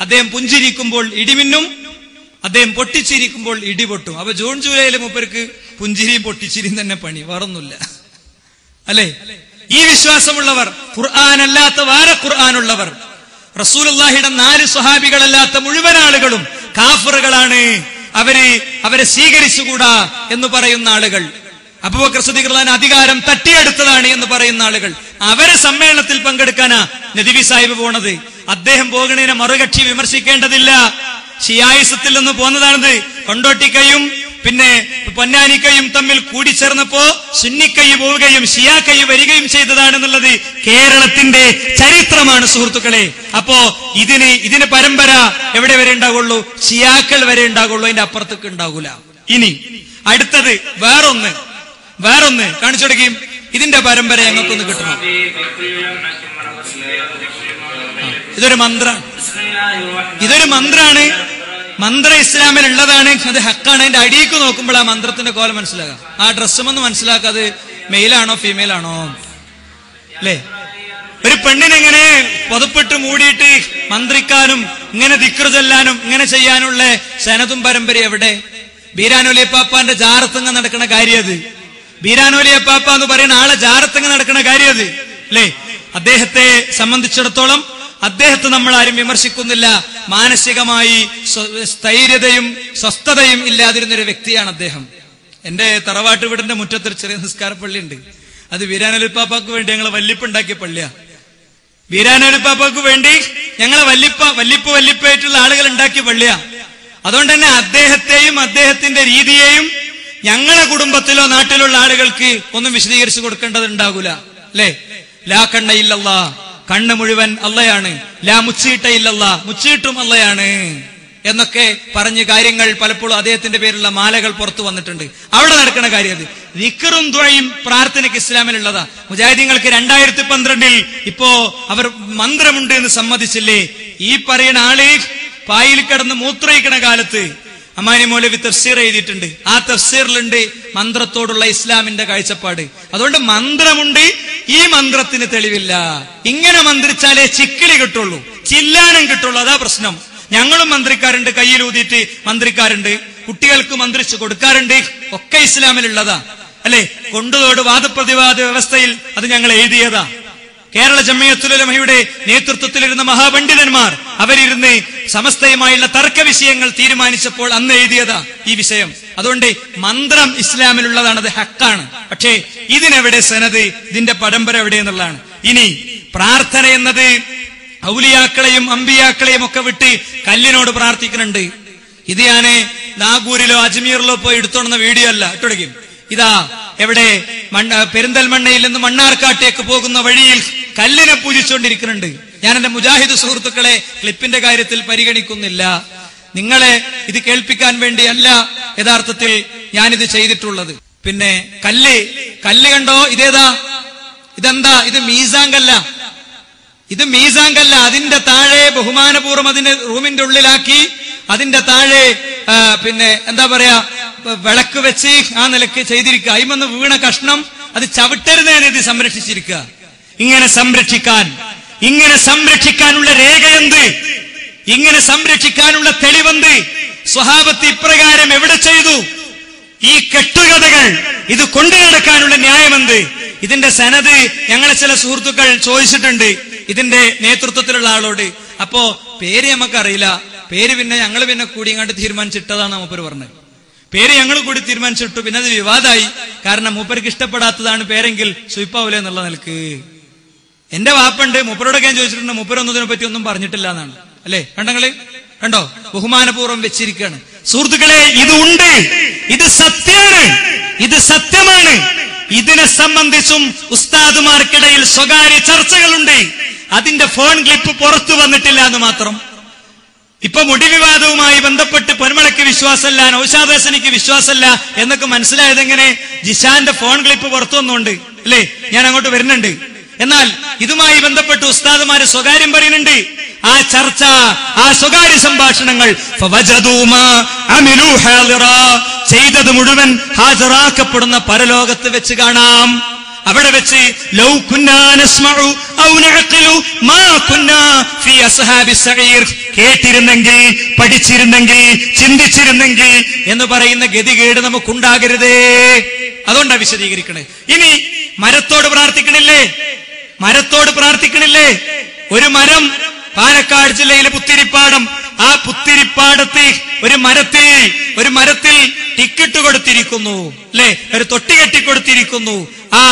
അദ്ദേഹം പുഞ്ചിരിക്കുമ്പോൾ ഇടിമിന്നും, അദ്ദേഹം പൊട്ടിച്ചിരിക്കുമ്പോൾ ഇടിപൊട്ടും. അപ്പൊ ജൂൺ ജൂലൈയില് മൂപ്പർക്ക് പുഞ്ചിരിയും പൊട്ടിച്ചിരിയും തന്നെ പണി, വേറൊന്നുമില്ല അല്ലെ? ഈ വിശ്വാസമുള്ളവർ, ഖുർആനല്ലാത്ത വേറെ ഖുർആനുള്ളവർ, റസൂലുള്ളാഹിയുടെ 4 സ്വഹാബികളല്ലാത്ത മുഴുവൻ ആളുകളും കാഫിറുകളാണ്, അവരെ സ്വീകരിച്ചുകൂടാ എന്ന് പറയുന്ന ആളുകൾ, അബൂബക്കർ സിദ്ദീഖ് റളിയല്ലാഹു അധികാരം തട്ടിയെടുത്തതാണ് എന്ന് പറയുന്ന ആളുകൾ, അവരെ സമ്മേളനത്തിൽ പങ്കെടുക്കാനാ നദ്വി സാഹിബ് പോണത്. അദ്ദേഹം പോകുന്നതിനെ മറുകക്ഷി വിമർശിക്കേണ്ടതില്ല. ഷിയായിസത്തിൽ നിന്ന് പോന്നതാണത്. കൊണ്ടോട്ടിക്കയും പിന്നെ പൊന്നാനിക്കയും തമ്മിൽ കൂടിച്ചേർന്നപ്പോ സുന്നിക്കൈ പോവുകയും ഷിയാക്കൈ വരികയും ചെയ്തതാണെന്നുള്ളത് കേരളത്തിന്റെ ചരിത്രമാണ് സുഹൃത്തുക്കളെ. അപ്പോ ഇതിന് പരമ്പര എവിടെ വരെ ഉണ്ടാകുള്ളൂ? ഷിയാക്കൾ വരെ ഉണ്ടാകുള്ളൂ, അതിന്റെ അപ്പുറത്തേക്ക് ഉണ്ടാകൂല. ഇനി അടുത്തത് വേറൊന്ന് കാണിച്ചു കൊടുക്കുകയും ഇതിന്റെ പരമ്പര ഞങ്ങൾക്കൊന്ന് കിട്ടണം. ഇതൊരു മന്ത്രാണ്. മന്ത്രം ഇസ്ലാമിൽ ഉള്ളതാണ്, അത് ഹക്കാണ്. അതിന്റെ അടിയിക്ക് നോക്കുമ്പോൾ ആ മന്ത്രത്തിന്റെ കോലം മനസ്സിലാകാം. ആ ഡ്രസ്സുമൊന്ന് മനസ്സിലാക്കാതെ മെയിലാണോ ഫീമെയിൽ ആണോ അല്ലേ? ഒരു പെണ്ണിനെങ്ങനെ പുതപ്പിട്ട് മൂടിയിട്ട് മന്ത്രിക്കാനും ഇങ്ങനെ ദിക്ർ ചൊല്ലാനും ഇങ്ങനെ ചെയ്യാനുള്ള സനതും പരമ്പര എവിടെ? ബീരാനോലിയ പാപ്പാന്റെ ജാറത്തങ്ങ നടക്കുന്ന കാര്യം അത്. ബീരാനോലിയ പാപ്പ എന്ന് പറയുന്ന ആളെ ജാറത്തങ്ങ നടക്കുന്ന കാര്യം അത് അല്ലേ? അദ്ദേഹത്തെ സംബന്ധിച്ചിടത്തോളം അദ്ദേഹത്തെ നമ്മൾ ആരും വിമർശിക്കുന്നില്ല. മാനസികമായി സ്ഥൈര്യതയും സ്വസ്ഥതയും ഇല്ലാതിരുന്നൊരു വ്യക്തിയാണ് അദ്ദേഹം. എന്റെ തറവാട്ട് വീടിന്റെ മുറ്റത്തൊരു ചെറിയ നിസ്കാര പള്ളിയുണ്ട്. അത് വീരാനോലിപ്പാപ്പാക്ക് വേണ്ടി ഞങ്ങൾ വല്ലിപ്പുണ്ടാക്കിയ പള്ളിയാ. വീരാനോലിപ്പാപ്പാക്ക് വേണ്ടി ഞങ്ങളെ വല്ലിപ്പായിട്ടുള്ള ആളുകൾ ഉണ്ടാക്കിയ പള്ളിയാ. അതുകൊണ്ട് തന്നെ അദ്ദേഹത്തെയും അദ്ദേഹത്തിന്റെ രീതിയെയും ഞങ്ങളെ കുടുംബത്തിലോ നാട്ടിലുള്ള ആളുകൾക്ക് ഒന്നും വിശദീകരിച്ചു കൊടുക്കേണ്ടതുണ്ടാകൂല അല്ലെ? ലാ കണ്ണ ഇല്ലല്ലാ, കണ്ണ് മുഴുവൻ അള്ളയാണ്. ലാ മുച്ചീട്ട ഇല്ലല്ലാ, മുച്ചീട്ടും അള്ളയാണ് എന്നൊക്കെ പറഞ്ഞ് കാര്യങ്ങൾ പലപ്പോഴും അദ്ദേഹത്തിന്റെ പേരിലുള്ള മാലകൾ പുറത്തു വന്നിട്ടുണ്ട്. അവിടെ നടക്കുന്ന കാര്യം അത്. ദിക്റും ദുആയും പ്രാർത്ഥനയ്ക്ക് ഇസ്ലാമിലുള്ളതാ. മുജാഹിദീങ്ങൾക്ക് 2012 ഇപ്പോ അവർ മന്ത്രമുണ്ട് എന്ന് സമ്മതിച്ചില്ലേ? ഈ പറയുന്ന ആള് പായിൽ കിടന്ന് മൂത്രയിക്കണ കാലത്ത് അമാനി മൗലവി തഫ്സീർ എഴുതിയിട്ടുണ്ട്. ആ തഫ്സീറിലുണ്ട് മന്ത്രത്തോടുള്ള ഇസ്ലാമിന്റെ കാഴ്ചപ്പാട്. അതുകൊണ്ട് മന്ത്രമുണ്ട്, ഈ മന്ത്രത്തിന് തെളിവില്ല. ഇങ്ങനെ മന്ത്രിച്ചാലേ ചിക്കിളി കിട്ടുള്ളൂ, ചില്ലാനം കിട്ടുള്ളൂ. അതാ പ്രശ്നം. ഞങ്ങളും മന്ത്രിക്കാറുണ്ട്, കയ്യിലൂതിയിട്ട് മന്ത്രിക്കാറുണ്ട്, കുട്ടികൾക്ക് മന്ത്രിച്ചു കൊടുക്കാറുണ്ട്. ഒക്കെ ഇസ്ലാമിലുള്ളതാ അല്ലെ? കൊണ്ടുതോട് വാദപ്രതിവാദ വ്യവസ്ഥയിൽ അത് ഞങ്ങൾ എഴുതിയതാ. കേരള ജംഇയ്യത്തുൽ ഉലമയുടെ നേതൃത്വത്തിലിരുന്ന മഹാപണ്ഡിതന്മാർ അവരിരുന്ന് സമസ്തയുമായുള്ള തർക്ക വിഷയങ്ങൾ തീരുമാനിച്ചപ്പോൾ അന്ന് എഴുതിയതാ ഈ വിഷയം. അതുകൊണ്ട് മന്ത്രം ഇസ്ലാമിലുള്ളതാണ്, അത് ഹക്കാണ്. പക്ഷേ ഇതിനെവിടെ സനത്, ഇതിന്റെ പരമ്പര എവിടെ എന്നുള്ളതാണ്. ഇനി പ്രാർത്ഥന എന്നത് ഔലിയാക്കളെയും അമ്പിയാക്കളെയും ഒക്കെ വിട്ട് കല്ലിനോട് പ്രാർത്ഥിക്കുന്നുണ്ട്. ഇത് ഞാന് നാഗൂരിലോ അജ്മീറിലോ പോയി എടുത്തോണ്ടുന്ന വീഡിയോ അല്ല ഇട്ടുടക്കും. ഇതാ എവിടെ പെരിന്തൽമണ്ണയിൽ നിന്ന് മണ്ണാർക്കാട്ടേക്ക് പോകുന്ന വഴിയിൽ കല്ലിനെ പൂജിച്ചുകൊണ്ടിരിക്കുന്നുണ്ട്. ഞാൻ എന്റെ മുജാഹിദ് സുഹൃത്തുക്കളെ ക്ലിപ്പിന്റെ കാര്യത്തിൽ പരിഗണിക്കുന്നില്ല. നിങ്ങളെ ഇത് കേൾപ്പിക്കാൻ വേണ്ടിയല്ല യഥാർത്ഥത്തിൽ ഞാനിത് ചെയ്തിട്ടുള്ളത്. പിന്നെ കല്ല് കണ്ടോ? ഇതെന്താ? ഇത് മീസാങ്കല്ല. അതിന്റെ താഴെ ബഹുമാനപൂർവ്വം അതിന്റെ റൂമിന്റെ ഉള്ളിലാക്കി അതിന്റെ താഴെ പിന്നെ എന്താ പറയാ വിളക്ക് വെച്ച് ആ നിലക്ക് ചെയ്തിരിക്കുക. അയിമന്ന് വീണ കഷ്ണം അത് ചവിട്ടരുതേനെ ഇത് സംരക്ഷിച്ചിരിക്കുക. ഇങ്ങനെ സംരക്ഷിക്കാനുള്ള രേഖയെന്ത്? ഇങ്ങനെ സംരക്ഷിക്കാനുള്ള തെളിവെന്ത്? സ്വഹാബത്ത് ഇപ്രകാരം എവിടെ ചെയ്തു? ഈ കെട്ടുകഥകൾ ഇത് കൊണ്ടു നടക്കാനുള്ള ന്യായമെന്ത്? ഇതിന്റെ സനത് ഞങ്ങളെ ചില സുഹൃത്തുക്കൾ ചോദിച്ചിട്ടുണ്ട് ഇതിന്റെ നേതൃത്വത്തിലുള്ള ആളോട്. അപ്പോ പേര് നമുക്കറിയില്ല. പേര് പിന്നെ ഞങ്ങൾ കൂടി ഇങ്ങോട്ട് തീരുമാനിച്ചിട്ടതാണ് മൂപ്പര് പറഞ്ഞത്. പേര് ഞങ്ങൾ കൂടി തീരുമാനിച്ചിട്ടു. പിന്നെ അത് വിവാദമായി. കാരണം മൂപ്പർക്ക് ഇഷ്ടപ്പെടാത്തതാണ് പേരെങ്കിൽ സുയിപ്പാവൂല എന്നുള്ള നിലക്ക്. എന്റെ വാപ്പുണ്ട്, മൂപ്പരോടൊക്കെ ഞാൻ ചോദിച്ചിട്ടുണ്ട്. മൂപ്പരൊന്നും ഇതിനെ പറ്റി ഒന്നും പറഞ്ഞിട്ടില്ല എന്നാണ് അല്ലെ? കണ്ടോ? ബഹുമാനപൂർവ്വം വെച്ചിരിക്കുകയാണ്. സുഹൃത്തുക്കളെ, ഇത് ഉണ്ട്, ഇത് സത്യമാണ്. ഇതിനെ സംബന്ധിച്ചും ഉസ്താദുമാർക്കിടയിൽ സ്വകാര്യ ചർച്ചകളുണ്ട്. അതിന്റെ ഫോൺ ക്ലിപ്പ് പുറത്തു വന്നിട്ടില്ല എന്ന് മാത്രം. ഇപ്പൊ മുടി വിവാദവുമായി ബന്ധപ്പെട്ട് പൊന്മളയ്ക്ക് വിശ്വാസമല്ല, നൗഷാദ് ഹസനിക്ക് വിശ്വാസമല്ല എന്നൊക്കെ മനസ്സിലായത് എങ്ങനെ? ജിഷാന്റെ ഫോൺ ക്ലിപ്പ് പുറത്തു വന്നുകൊണ്ട് അല്ലേ? ഞാൻ അങ്ങോട്ട് വരുന്നുണ്ട്. എന്നാൽ ഇതുമായി ബന്ധപ്പെട്ട് ഉസ്താദുമാര് സ്വകാര്യം പറയുന്നുണ്ട്. ആ ചർച്ച, ആ സ്വകാര്യ സംഭാഷണങ്ങൾ ചെയ്തത് മുഴുവൻ ഹാജരാക്കപ്പെടുന്ന പരലോകത്ത് വെച്ച് കാണാം. അവിടെ വെച്ച് ലൗ കുന്നാ നസ്മഉ ഔ നഅഖിലു മാ കുന്നാ ഫീ അസ്ഹാബിസ് സഈർ, കേട്ടിരുന്നെങ്കിൽ, പഠിച്ചിരുന്നെങ്കിൽ, ചിന്തിച്ചിരുന്നെങ്കിൽ എന്ന് പറയുന്ന ഗതികേട് നമുക്കുണ്ടാകരുതേ. അതുകൊണ്ടാ വിശദീകരിക്കണേ. ഇനി മരത്തോട് പ്രാർത്ഥിക്കണില്ലേ? മരത്തോട് പ്രാർത്ഥിക്കണില്ലേ? ഒരു മരം പാലക്കാട് ജില്ലയിലെ പുത്തിരിപ്പാടം, ആ പുത്തിരിപ്പാടത്ത് ഒരു മരത്തിൽ ടിക്കറ്റ് കൊടുത്തിരിക്കുന്നു അല്ലെ, ഒരു തൊട്ടി കെട്ടിക്കൊടുത്തിരിക്കുന്നു. ആ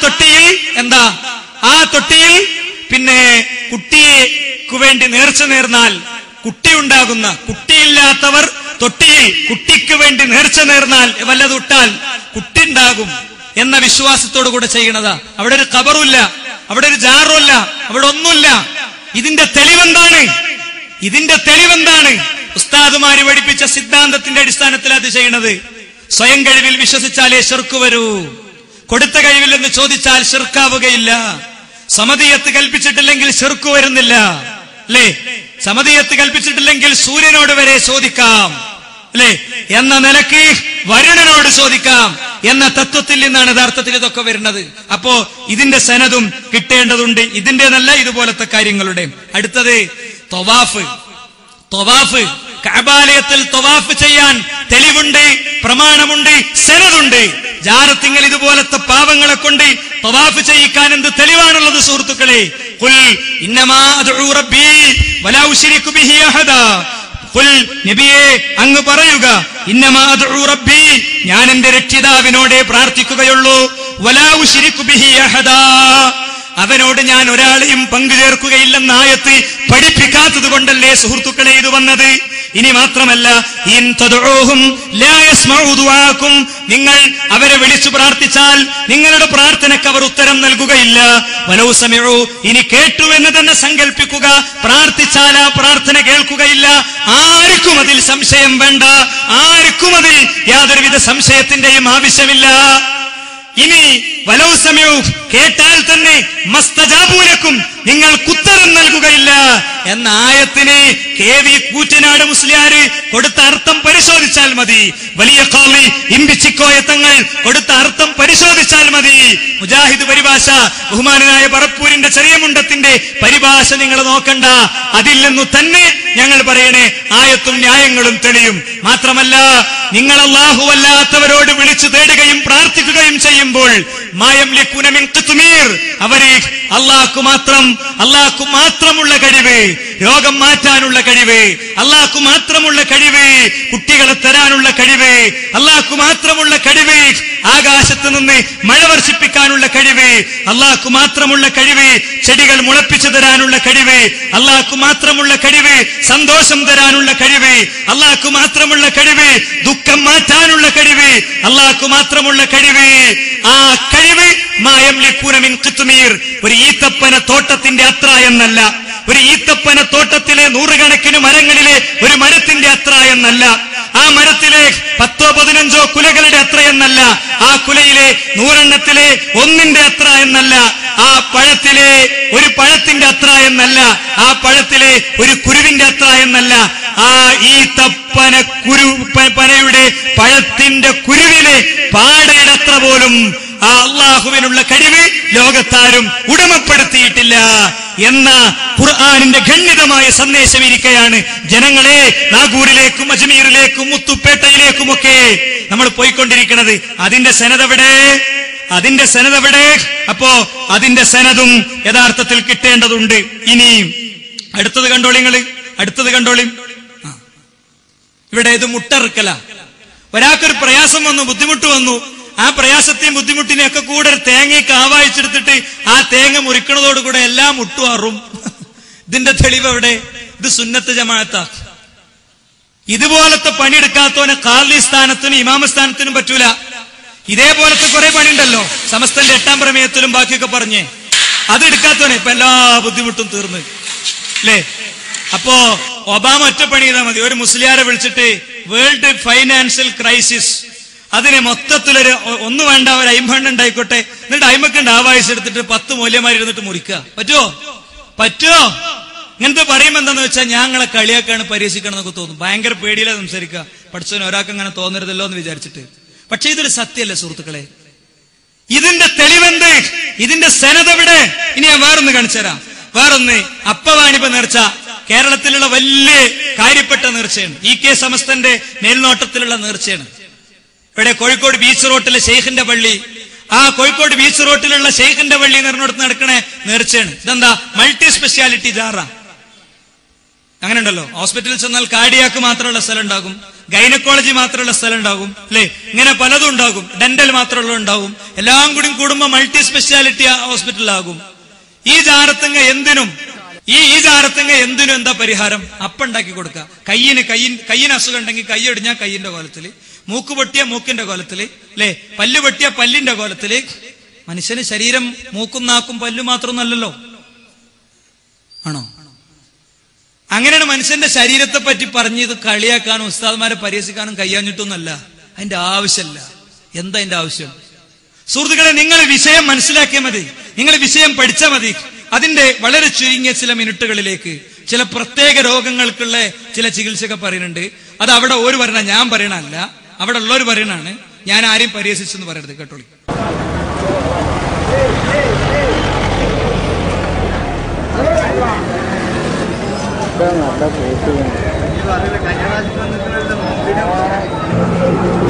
തൊട്ടിയിൽ എന്താ? ആ തൊട്ടിയിൽ പിന്നെ കുട്ടിക്ക് വേണ്ടി നേർച്ച നേർന്നാൽ കുട്ടിയുണ്ടാകുന്ന, കുട്ടിയില്ലാത്തവർ തൊട്ടിയിൽ കുട്ടിക്ക് വേണ്ടി നേർച്ച നേർന്നാൽ വല്ലതുട്ടാൽ കുട്ടി ഉണ്ടാകും എന്ന വിശ്വാസത്തോടു കൂടെ ചെയ്യണതാ. അവിടെ ഒരു ഖബറുമില്ല, അവിടെ ഒരു ജാറുമില്ല, അവിടെ ഒന്നുമില്ല. ഇതിന്റെ തെളിവെന്താണ്? ഉസ്താദുമാര് പഠിപ്പിച്ച സിദ്ധാന്തത്തിന്റെ അടിസ്ഥാനത്തിൽ അത് ചെയ്യണത്. സ്വയം കഴിവിൽ വിശ്വസിച്ചാലേ ശിർക്ക് വരൂ. കൊടുത്ത കഴിവില്ലെന്ന് ചോദിച്ചാൽ ശിർക്കാവുകയില്ല. സമദിയത്ത് കൽപ്പിച്ചിട്ടില്ലെങ്കിൽ ശിർക്ക് വരുന്നില്ല അല്ലേ? സമദിയത്ത് കൽപ്പിച്ചിട്ടില്ലെങ്കിൽ സൂര്യനോട് വരെ ചോദിക്കാം അല്ലേ എന്ന നിലക്ക് വരുണനോട് ചോദിക്കാം എന്ന തത്വത്തിൽ നിന്നാണ് യഥാർത്ഥത്തിൽ ഇതൊക്കെ വരുന്നത്. അപ്പോ ഇതിന്റെ സനദും കിട്ടേണ്ടതുണ്ട്, ഇതിന്റേതല്ല ഇതുപോലത്തെ കാര്യങ്ങളുടെ. അടുത്തത് ത്വവാഫ്. കഅബാലയത്തിൽ ത്വവാഫ് ചെയ്യാൻ തെളിവുണ്ട്, പ്രമാണമുണ്ട്, സനദുണ്ട്. ജാറത്തിങ്ങൾ ഇതുപോലത്തെ പാവങ്ങളെ കൊണ്ട് ത്വവാഫ് ചെയ്യിക്കാൻ എന്ത് തെളിവാണുള്ളത് സുഹൃത്തുക്കളെ? ഖുൽ ഇന്നമാ അദ്ഉ റബ്ബി വലാ ഉശ്രികു ബിഹി അഹദാ. നബിയെ അങ്ങ് പറയുക, ഇന്നമാ അദ്ഉ റബ്ബി, ഞാൻ എന്റെ രക്ഷിതാവിനോടെ പ്രാർത്ഥിക്കുകയുള്ളൂ, വലാ ഉശ്രികു ബിഹി അഹദാ, അവനോട് ഞാൻ ഒരാളെയും പങ്കുചേർക്കുകയില്ലെന്ന ആയത്ത് പഠിപ്പിക്കാത്തത് കൊണ്ടല്ലേ സുഹൃത്തുക്കളെ ഇത് വന്നത്. ഇനി മാത്രമല്ല, ഇൻ തദ്ഉഹും ലാ യസ്മഉ ദുആക്കും, നിങ്ങൾ അവരെ വിളിച്ചു പ്രാർത്ഥിച്ചാൽ നിങ്ങളുടെ പ്രാർത്ഥനയ്ക്ക് അവർ ഉത്തരം നൽകുകയില്ല. വലൗ സമിഉ, ഇനി കേട്ടു എന്ന് തന്നെ സങ്കല്പിക്കുക, പ്രാർത്ഥിച്ചാൽ ആ പ്രാർത്ഥന കേൾക്കുകയില്ല. ആർക്കും അതിൽ സംശയം വേണ്ട, ആർക്കും അതിൽ യാതൊരുവിധ സംശയത്തിന്റെയും ആവശ്യമില്ല. ഇനി വലൗ സമിഉ, കേട്ടാൽ തന്നെ മസ്തജാബൂലക്കും, നിങ്ങൾക്ക് ഉത്തരം നൽകുകയില്ല എന്ന ആയത്തിന് KV കൂറ്റനാട് മുസ്ലിയാര് കൊടുത്ത അർത്ഥം പരിശോധിച്ചാൽ മതി. വലിയ ഖാളി ഇമ്പിച്ചിക്കോയ തങ്ങൾ കൊടുത്ത അർത്ഥം പരിശോധിച്ചാൽ മതി. മുജാഹിദ് പരിഭാഷ, ബഹുമാനായ പറപ്പൂരിന്റെ ചെറിയ മുണ്ടത്തിന്റെ പരിഭാഷ നിങ്ങൾ നോക്കണ്ട. അതിൽ നിന്നു തന്നെ ഞങ്ങൾ പറയണേ ആയത്തും ന്യായങ്ങളും തെളിയും. മാത്രമല്ല, നിങ്ങൾ അല്ലാഹു അല്ലാത്തവരോട് വിളിച്ചു തേടുകയും പ്രാർത്ഥിക്കുകയും ചെയ്യുമ്പോൾ മായംലികൂന മിൻ ഖിത്മീർ, അവരെ അല്ലാഹു മാത്രമുള്ള കഴിവ്, രോഗം മാറ്റാനുള്ള കഴിവ് അല്ലാഹു മാത്രമുള്ള കഴിവ്, കുട്ടികളെ തരാനുള്ള കഴിവ് അല്ലാഹു മാത്രമുള്ള കഴിവ്, ആകാശത്ത് നിന്ന് മഴ വർഷിപ്പിക്കാനുള്ള കഴിവ് അല്ലാഹു മാത്രമുള്ള കഴിവ്, ചെടികൾ മുളപ്പിച്ചു തരാനുള്ള കഴിവ് അല്ലാഹു മാത്രമുള്ള കഴിവ്, സന്തോഷം തരാനുള്ള കഴിവ് അല്ലാഹു മാത്രമുള്ള കഴിവ്, ദുഃഖം മാറ്റാനുള്ള കഴിവ് അല്ലാഹു മാത്രമുള്ള കഴിവ്. ആ കഴിവ് മായംലികൂന മിൻ ഖിത്മീർ, ഒരു ഈത്തപ്പന തോട്ടത്തിന്റെ അത്ര എന്നല്ല, ഒരു ഈത്തപ്പന തോട്ടത്തിലെ നൂറുകണക്കിന് മരങ്ങളിലെ ഒരു മരത്തിന്റെ അത്ര എന്നല്ല, ആ മരത്തിലെ 10-15 കുലകളുടെ അത്ര എന്നല്ല, ആ കുലയിലെ 100 ഒന്നിന്റെ അത്ര എന്നല്ല, ആ പഴത്തിലെ ഒരു പഴത്തിന്റെ അത്ര എന്നല്ല, ആ പഴത്തിലെ ഒരു കുരുവിന്റെ അത്ര എന്നല്ല, ആ ഈത്തപ്പന പനയുടെ പഴത്തിന്റെ കുരുവിലെ പാടയുടെ അത്ര പോലും ആ അല്ലാഹുവിനുള്ള കഴിവ് ലോകത്താരും ഉടമപ്പെടുത്തിയിട്ടില്ല എന്ന ഖുർആനിന്റെ ഖണ്ഡിതമായ സന്ദേശം ഇരിക്കുകയാണ്. ജനങ്ങളെ, നാഗൂരിലേക്കും അജ്മീറിലേക്കും മുത്തുപ്പേട്ടയിലേക്കുമൊക്കെ നമ്മൾ പോയിക്കൊണ്ടിരിക്കുന്നത്. അതിന്റെ സനദെവിടെ? അപ്പോ അതിന്റെ സനദും യഥാർത്ഥത്തിൽ കിട്ടേണ്ടതുണ്ട്. ഇനി അടുത്തത് കണ്ടോളി. ഇവിടെ ഇത് മുട്ടറുക്കല. ഒരാൾക്കൊരു പ്രയാസം വന്നു, ബുദ്ധിമുട്ട് വന്നു. ആ പ്രയാസത്തെയും ബുദ്ധിമുട്ടിനെയും ഒക്കെ കൂടെ ഒരു തേങ്ങയ്ക്ക് ആവാഹിച്ചെടുത്തിട്ട് ആ തേങ്ങ മുറിക്കണതോടുകൂടെ എല്ലാം മുട്ടുമാറും. ഇതിന്റെ തെളിവ് എവിടെ? ഇത് സുന്നത്ത് ജമാഅത്താ. ഇതുപോലത്തെ പണിയെടുക്കാത്തവന് ഖാദി സ്ഥാനത്തിനും ഇമാമ സ്ഥാനത്തിനും പറ്റൂല. ഇതേപോലത്തെ കുറെ പണിയുണ്ടല്ലോ, സമസ്തന്റെ 8-ാം പ്രമേയത്തിലും ബാക്കിയൊക്കെ പറഞ്ഞേ. അതെടുക്കാത്തവനെ ഇപ്പൊ എല്ലാ ബുദ്ധിമുട്ടും തീർന്ന് അല്ലേ? അപ്പോ ഒബാമ ഒറ്റപ്പണി ചെയ്താൽ മതി. ഒരു മുസ്ലിയാരെ വിളിച്ചിട്ട് വേൾഡ് ഫൈനാൻഷ്യൽ ക്രൈസിസ്, അതിനെ മൊത്തത്തിലൊരു ഒന്നും വേണ്ട ഒരു 50 ഉണ്ടായിക്കോട്ടെ, എന്നിട്ട് 50 ആവായിസ് എടുത്തിട്ട് 10 മൂല്യമായിരുന്നിട്ട് മുറിക്കുക. പറ്റുമോ? ഇങ്ങനത്തെ പറയുമ്പോ എന്താന്ന് വെച്ചാൽ ഞങ്ങളെ കളിയാക്കാണ്, പരിഹസിക്കണം എന്നൊക്കെ തോന്നും. ഭയങ്കര പേടിയിലാണ് സംസാരിക്കുക. പഠിച്ചവന് ഒരാൾക്ക് അങ്ങനെ തോന്നരുതല്ലോ എന്ന് വിചാരിച്ചിട്ട്. പക്ഷെ ഇതൊരു സത്യമല്ലേ സുഹൃത്തുക്കളെ? ഇതിന്റെ തെളിവെന്ത്? ഇതിന്റെ സനദെവിടെ? ഇനി ഞാൻ വേറൊന്ന് കാണിച്ചു തരാം. വേറൊന്ന് അപ്പവാണിപ നേർച്ച കേരളത്തിലുള്ള വലിയ കാര്യപ്പെട്ട നേർച്ചയാണ്. EK സമസ്തന്റെ മേൽനോട്ടത്തിലുള്ള നേർച്ചയാണ്. ഇവിടെ കോഴിക്കോട് ബീച്ച് റോട്ടിലെ ഷെയ്ഖിന്റെ പള്ളി, ആ കോഴിക്കോട് ബീച്ച് റോട്ടിലുള്ള ഷെയ്ഖിന്റെ പള്ളി നിറഞ്ഞെടുത്ത് നടക്കണേ നേർച്ചയാണ്. ഇതെന്താ? മൾട്ടി സ്പെഷ്യാലിറ്റി ജാറ. അങ്ങനെ ഉണ്ടല്ലോ, ഹോസ്പിറ്റലിൽ ചെന്നാൽ കാർഡിയാക്ക് മാത്രമുള്ള സ്ഥലം ഉണ്ടാകും, ഗൈനക്കോളജി മാത്രമുള്ള സ്ഥലം ഉണ്ടാകും, അല്ലെ? ഇങ്ങനെ പലതും ഉണ്ടാകും. ഡെന്റൽ മാത്രമുള്ള ഉണ്ടാകും. എല്ലാം കൂടി കൂടുമ്പോ മൾട്ടി സ്പെഷ്യാലിറ്റി ഹോസ്പിറ്റലാകും. ഈ ജാറത്തുങ്ങ എന്തിനും എന്താ പരിഹാരം? അപ്പുണ്ടാക്കി കൊടുക്കുക. കയ്യിന് അസുഖം ഉണ്ടെങ്കിൽ കൈ ഒടിഞ്ഞാൽ കയ്യിന്റെ കോലത്തില്, മൂക്ക് പൊട്ടിയ മൂക്കിന്റെ കോലത്തില്, അല്ലെ? പല്ല് പൊട്ടിയ പല്ലിന്റെ കോലത്തില്. മനുഷ്യന് ശരീരം മൂക്കും നാക്കും പല്ലും മാത്രമൊന്നല്ലല്ലോ, ആണോ? അങ്ങനെയാണ് മനുഷ്യന്റെ ശരീരത്തെ പറ്റി പറഞ്ഞ് ഇത് കളിയാക്കാനും ഉസ്താദ്മാരെ പരിഹസിക്കാനും കഴിയാഞ്ഞിട്ടൊന്നുമല്ല. അതിന്റെ ആവശ്യമല്ല. എന്താ അതിന്റെ ആവശ്യം? സുഹൃത്തുക്കളെ, നിങ്ങൾ വിഷയം മനസ്സിലാക്കിയാൽ മതി, നിങ്ങൾ വിഷയം പഠിച്ചാൽ മതി. അതിന്റെ വളരെ ചുരുങ്ങിയ ചില മിനിറ്റുകളിലേക്ക് ചില പ്രത്യേക രോഗങ്ങൾക്കുള്ള ചില ചികിത്സയൊക്കെ പറയുന്നുണ്ട്. അത് അവിടെ ഒരു പറയണ, ഞാൻ പറയണല്ല, അവിടെ ഉള്ളവർ പറയണാണ്. ഞാൻ ആരെയും പരിഹസിച്ചെന്ന് പറയരുത്, കേട്ടോളി.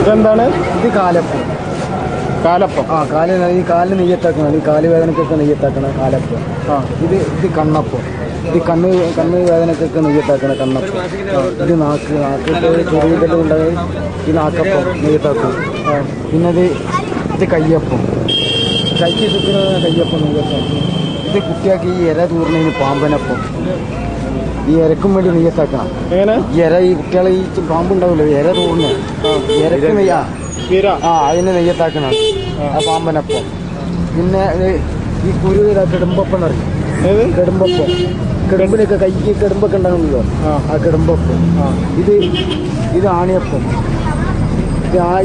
ഇതെന്താണ്? ഇത് കാലപ്പം. ആ ഈ കാലിന് നെയ്യത്താക്കണം. ഈ കാല് വേദനക്കൊക്കെ നെയ്യത്താക്കണം കാലപ്പം. ഇത് കണ്ണപ്പം. ഇത് കണ്ണ് വേദനക്കൊക്കെ നെയ്യത്താക്കണ കണ്ണപ്പം. ഇത് നാക്കിട്ട് ചെറിയ ഉണ്ടായി ഈ നാക്കപ്പം നെയ്യത്താക്കും. പിന്നെ ഇത് കയ്യപ്പം, കൈക്ക് ചുറ്റുന്ന കയ്യപ്പം നെയ്യപ്പം. ഇത് കുട്ടിയാക്കി ഈ ഇര തൂർന്നതിന് പാമ്പനപ്പം. ഈ ഇരക്കും വേണ്ടി നെയ്യത്താക്കണം. ഈ ഇര ഈ കുട്ടികളെ ഈ പാമ്പുണ്ടാവില്ലോ, ഇര തൂർന്ന് ഇരക്ക് അതിന് നെയ്യത്താക്കണം, ആ പാമ്പനപ്പം. പിന്നെ ഈ കുരു കെടുമ്പപ്പം എന്നറിയും. കെടുമ്പപ്പം, കെടുമ്പിനൊക്കെ കൈക്ക് കെടുമ്പൊക്കെ ഉണ്ടാകുമല്ലോ, ആ കെടുമ്പപ്പം. ഇത് ആണിയപ്പം.